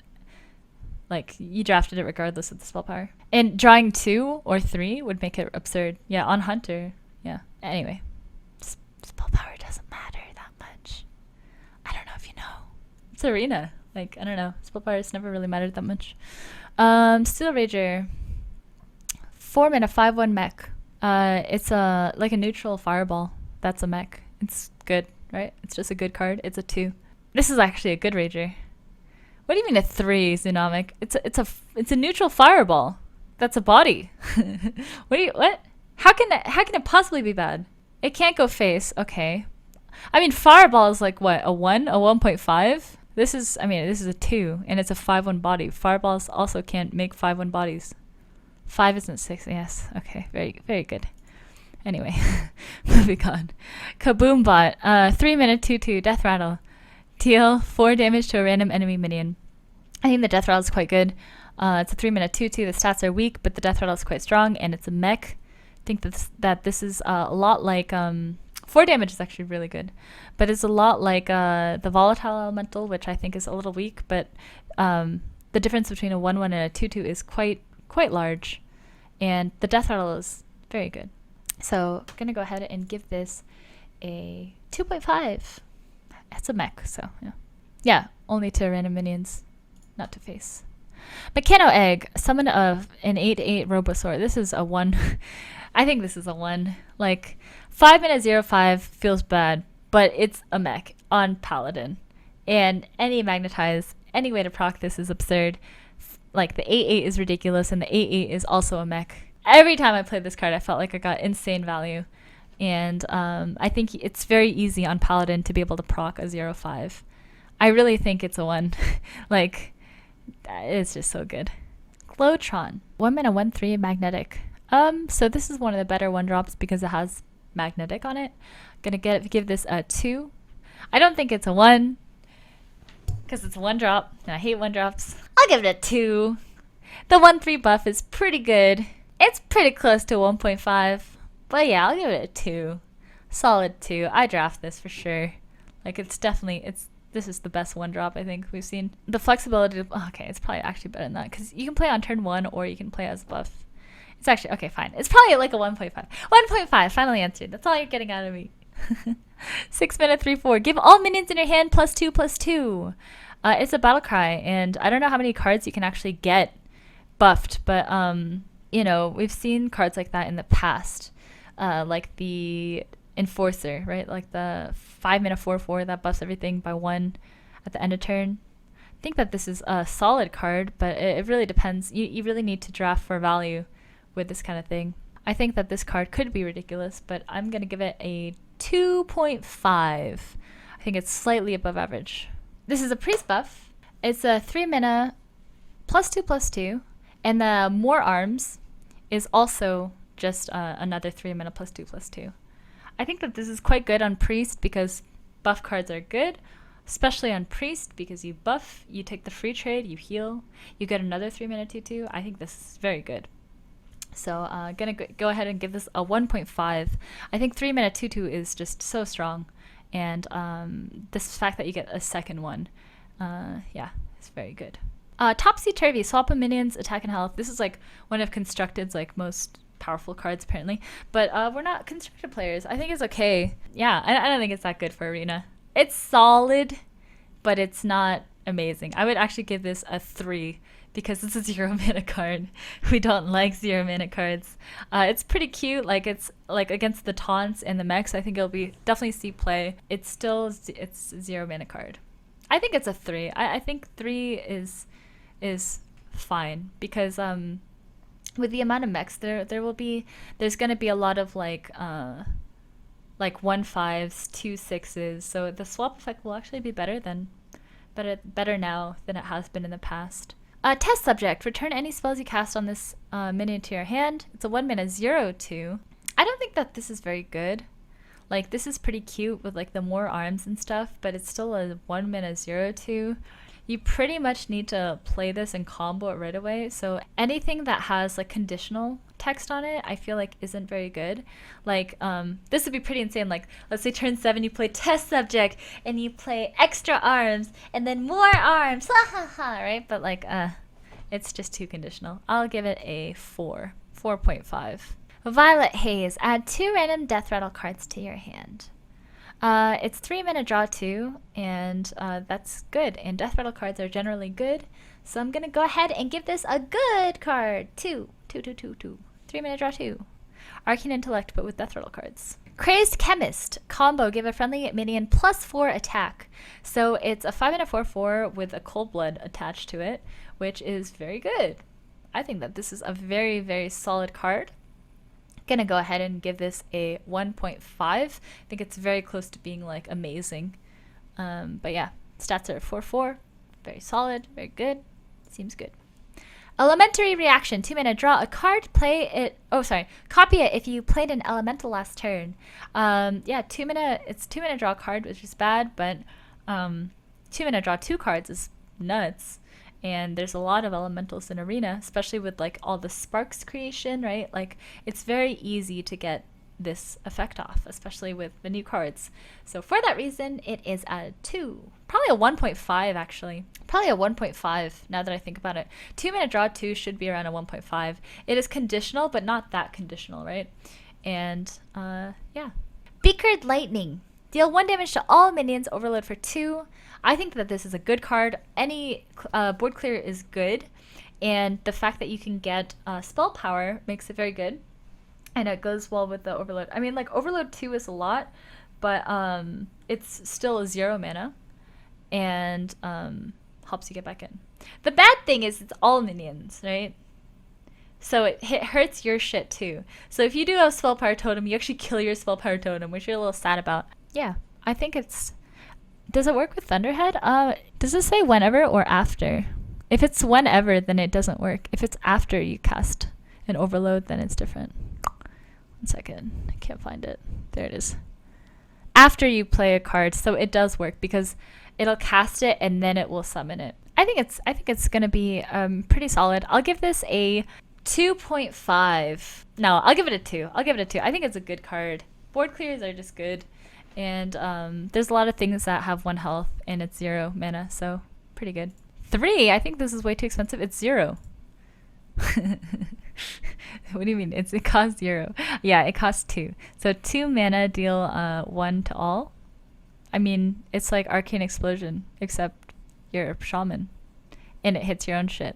Like, you drafted it regardless of the spell power. And drawing 2 or 3 would make it absurd. Yeah, on Hunter. Yeah. Anyway, spell power doesn't matter that much. I don't know if you know. It's Arena. Like, I don't know. Spell power has never really mattered that much. Steel Rager. 4-mana 5/1 mech. It's like a neutral fireball. That's a mech. It's good, right? It's just a good card. It's a 2. This is actually a good Rager. What do you mean a 3, Xenomic? It's a neutral fireball. That's a body. What? How can it possibly be bad? It can't go face. Okay. I mean, fireball is like what? A 1? A 1.5? This is a 2, and it's a 5/1 body. Fireballs also can't make 5/1 bodies. 5 isn't 6. Yes. Okay. Very, very good. Anyway, moving on. Kaboom Bot. 3-mana 2/2 Death Rattle. Deal 4 damage to a random enemy minion. I think the Death Rattle is quite good. It's a 3-mana 2/2. The stats are weak, but the Death Rattle is quite strong, and it's a mech. I think that this is a lot like 4 damage is actually really good, but it's a lot like the Volatile Elemental, which I think is a little weak. But the difference between a 1/1 and a 2/2 is quite large, and the Death Rattle is very good. So I'm gonna go ahead and give this a 2.5. It's a mech, so yeah, only to random minions, not to face. Mechano Egg, summon of an 8/8 Robosaur. This is a 1. I think this is a 1. Like 5-mana 0/5 feels bad, but it's a mech on Paladin, and any Magnetize, any way to proc this is absurd. Like the 8/8 is ridiculous, and the 8/8 is also a mech. Every time I played this card, I felt like I got insane value. And I think it's very easy on Paladin to be able to proc a 0/5. I really think it's a 1. Like, it's just so good. Glowtron. 1-mana 1/3 magnetic. So this is one of the better 1-drops because it has magnetic on it. Gonna give this a 2. I don't think it's a 1 because it's a 1-drop, and I hate 1-drops. I'll give it a 2. The 1/3 buff is pretty good. It's pretty close to 1.5, but yeah, I'll give it a 2. Solid 2. I draft this for sure. Like, this is the best 1-drop I think we've seen. The flexibility okay, it's probably actually better than that because you can play on turn 1 or you can play as a buff. It's actually, okay, fine. It's probably like a 1.5. 1.5, finally answered. That's all you're getting out of me. 6-mana 3/4. Give all minions in your hand +2/+2. It's a battle cry, and I don't know how many cards you can actually get buffed, but we've seen cards like that in the past, like the Enforcer, right? Like the 5-mana 4/4 that buffs everything by 1 at the end of turn. think that this is a solid card, but it really depends. You really need to draft for value with this kind of thing. I think that this card could be ridiculous, but I'm going to give it a 2.5. I think it's slightly above average. This is a priest buff. It's a 3 mana +2/+2, and the More Arms is also just another 3 mana +2/+2. I think that this is quite good on priest because buff cards are good, especially on priest because you buff, you take the free trade, you heal, you get another 3 mana 2/2. I think this is very good. So gonna go ahead and give this a 1.5. I think 3 mana 2/2 is just so strong, and this fact that you get a second one, yeah, it's very good. Topsy-Turvy, swap of minions, attack and health. This is like one of Constructed's like most powerful cards apparently, but we're not Constructed players. I think it's okay. Yeah, I don't think it's that good for Arena. It's solid, but it's not amazing. I would actually give this a 3 because it's a 0 mana card. We don't like 0 mana cards. It's pretty cute. Like it's like against the taunts and the mechs. I think it'll be definitely see play. It's still it's a 0 mana card. I think it's a 3. I think 3 is fine because with the amount of mechs there's gonna be a lot of like 1/5s, 2/6s. So the swap effect will actually be better now than it has been in the past. Test subject. Return any spells you cast on this minion to your hand. It's a 1 mana 0/2. I don't think that this is very good. Like this is pretty cute with like the More Arms and stuff, but it's still a 1 mana 0/2. You pretty much need to play this and combo it right away. So anything that has like conditional text on it, I feel like isn't very good. Like this would be pretty insane. Like let's say turn 7 you play test subject and you play extra arms and then more arms, right? But like it's just too conditional. I'll give it a 4.5. Violet Haze, add 2 random death rattle cards to your hand. It's 3 mana draw 2, and that's good. And death rattle cards are generally good, so I'm gonna go ahead and give this a good card. 2. 3 mana draw 2. Arcane Intellect, but with death rattle cards. Crazed Chemist combo, give a friendly minion +4 attack. So it's a 5 mana 4/4 with a Cold Blood attached to it, which is very good. I think that this is a very, very solid card. Gonna go ahead and give this a 1.5. I think it's very close to being like amazing. But yeah, stats are 4/4, very solid, very good. Seems good. Elementary Reaction, 2 mana, draw a card, copy it if you played an elemental last turn. Yeah, 2 mana, it's 2 mana draw a card, which is bad, but 2 mana draw 2 cards is nuts. And there's a lot of elementals in Arena, especially with like all the sparks creation, right? Like it's very easy to get this effect off, especially with the new cards. So for that reason, it is a 2. Probably a 1.5 actually. Probably a 1.5 now that I think about it. 2 mana draw 2 should be around a 1.5. It is conditional, but not that conditional, right? And yeah. Beakered Lightning. Deal 1 damage to all minions, overload for 2. I think that this is a good card. Any board clear is good. And the fact that you can get spell power makes it very good. And it goes well with the overload. I mean, like, overload 2 is a lot, but it's still a 0 mana. And helps you get back in. The bad thing is it's all minions, right? So it hurts your shit too. So if you do have spell power totem, you actually kill your spell power totem, which you're a little sad about. Yeah, I think it's... Does it work with Thunderhead? Does it say whenever or after? If it's whenever, then it doesn't work. If it's after you cast an overload, then it's different. 1 second. I can't find it. There it is. After you play a card, so it does work because it'll cast it and then it will summon it. I think it's gonna be pretty solid. I'll give this a 2.5. No, I'll give it a 2. I think it's a good card. Board clears are just good. And there's a lot of things that have 1 health and it's 0 mana, so pretty good. 3? I think this is way too expensive. It's 0. What do you mean? It costs 0. Yeah, it costs 2. So 2 mana, deal 1 to all. I mean, it's like Arcane Explosion, except you're a shaman. And it hits your own shit.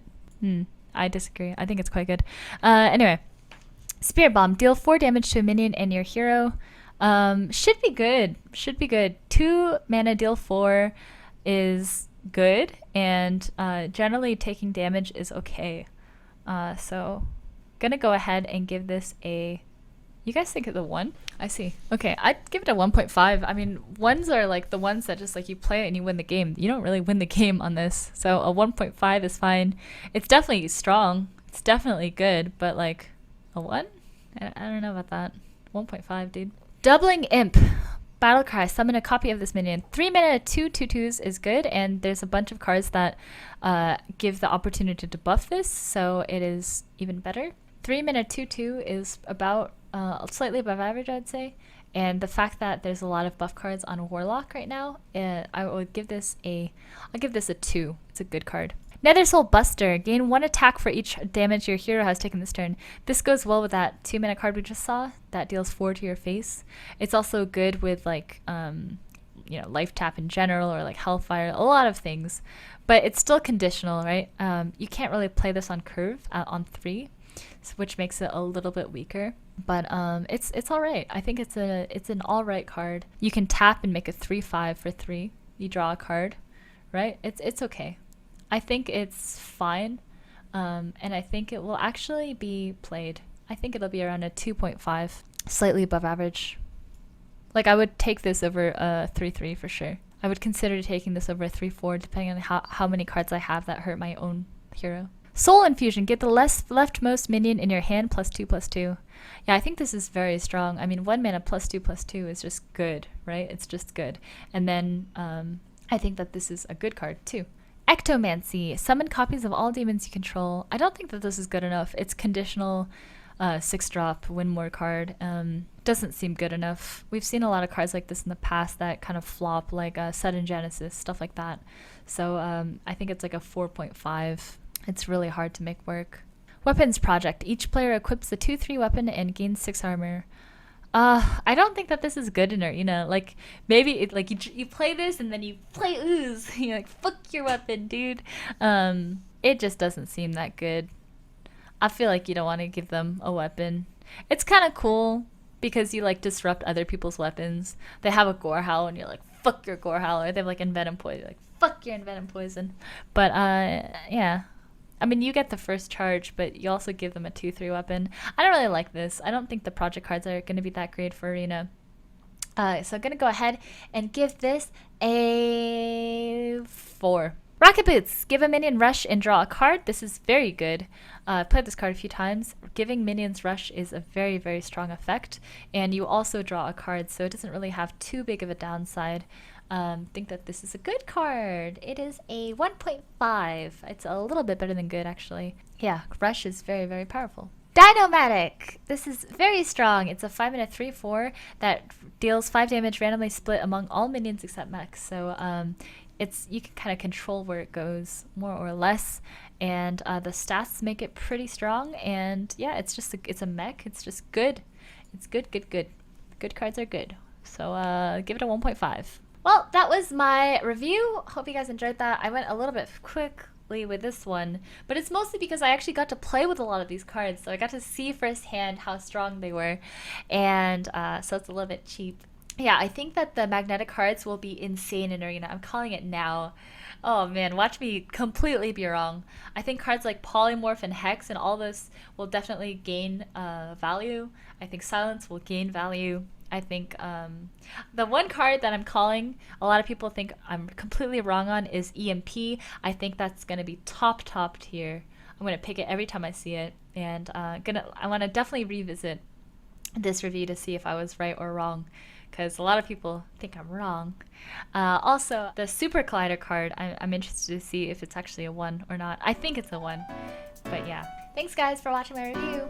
I disagree. I think it's quite good. Anyway. Spirit Bomb. Deal 4 damage to a minion and your hero. Should be good. 2 mana, deal 4 is good, and generally taking damage is okay. So gonna go ahead and give this a, you guys think it's a 1? I see. Okay, I'd give it a 1.5. I mean, 1s are like the ones that just like you play it and you win the game. You don't really win the game on this. So a 1.5 is fine. It's definitely strong. It's definitely good, but like a 1? I don't know about that. 1.5, dude. Doubling Imp. Battlecry. Summon a copy of this minion. 3 mana, 2/2/2s is good, and there's a bunch of cards that give the opportunity to buff this, so it is even better. 3 mana, 2/2 is about slightly above average, I'd say. And the fact that there's a lot of buff cards on Warlock right now, I would give this I'll give this a 2. It's a good card. Nether Soul Buster. Gain 1 attack for each damage your hero has taken this turn. This goes well with that 2 mana card we just saw that deals 4 to your face. It's also good with like life tap in general, or like Hellfire, a lot of things. But it's still conditional, right? You can't really play this on curve on 3, which makes it a little bit weaker. But it's all right. I think it's an all right card. You can tap and make a 3/5 for 3. You draw a card, right? It's okay. I think it's fine, and I think it will actually be played. I think it'll be around a 2.5, slightly above average. Like, I would take this over a 3/3 for sure. I would consider taking this over a 3/4, depending on how many cards I have that hurt my own hero. Soul Infusion. Get the leftmost minion in your hand +2/+2. Yeah, I think this is very strong. I mean, 1 mana +2/+2 is just good, right? It's just good. And then I think that this is a good card too. Ectomancy. Summon copies of all demons you control. I don't think that this is good enough. It's conditional 6-drop, win more card. Doesn't seem good enough. We've seen a lot of cards like this in the past that kind of flop, like Sudden Genesis, stuff like that. So I think it's like a 4.5. It's really hard to make work. Weapons Project. Each player equips a 2/3 weapon and gains 6 armor. I don't think that this is good in Arena. Like, maybe you play this and then you play Ooze. You're like, fuck your weapon, dude. It just doesn't seem that good. I feel like you don't want to give them a weapon. It's kind of cool because you like disrupt other people's weapons. They have a Gore Howl and you're like, fuck your Gore Howl. Or they have like Envenom Poison. You're like, fuck your Envenom Poison. But yeah. I mean, you get the first charge, but you also give them a 2/3 weapon. I don't really like this. I don't think the project cards are going to be that great for Arena. So I'm going to go ahead and give this a 4. Rocket Boots. Give a minion rush and draw a card. This is very good. I've played this card a few times. Giving minions rush is a very, very strong effect. And you also draw a card, so it doesn't really have too big of a downside. Think that this is a good card. It is a 1.5. It's a little bit better than good, actually. Yeah, Rush is very, very powerful. Dinomatic! This is very strong. It's a 5 mana 3/4 that deals 5 damage randomly split among all minions except mechs. So you can kind of control where it goes, more or less. And the stats make it pretty strong. And yeah, it's a mech. It's just good. It's good, good, good. Good cards are good. So give it a 1.5. Well, that was my review. Hope you guys enjoyed that. I went a little bit quickly with this one, but it's mostly because I actually got to play with a lot of these cards, so I got to see firsthand how strong they were, and so it's a little bit cheap. Yeah, I think that the magnetic cards will be insane in Arena. I'm calling it now. Oh man, watch me completely be wrong. I think cards like Polymorph and Hex and all this will definitely gain value. I think Silence will gain value. I think the one card that I'm calling, a lot of people think I'm completely wrong on, is EMP. I think that's going to be top tier. I'm going to pick it every time I see it. And I want to definitely revisit this review to see if I was right or wrong, because a lot of people think I'm wrong. Also, the Super Collider card, I'm interested to see if it's actually a 1 or not. I think it's a 1. But yeah. Thanks guys for watching my review.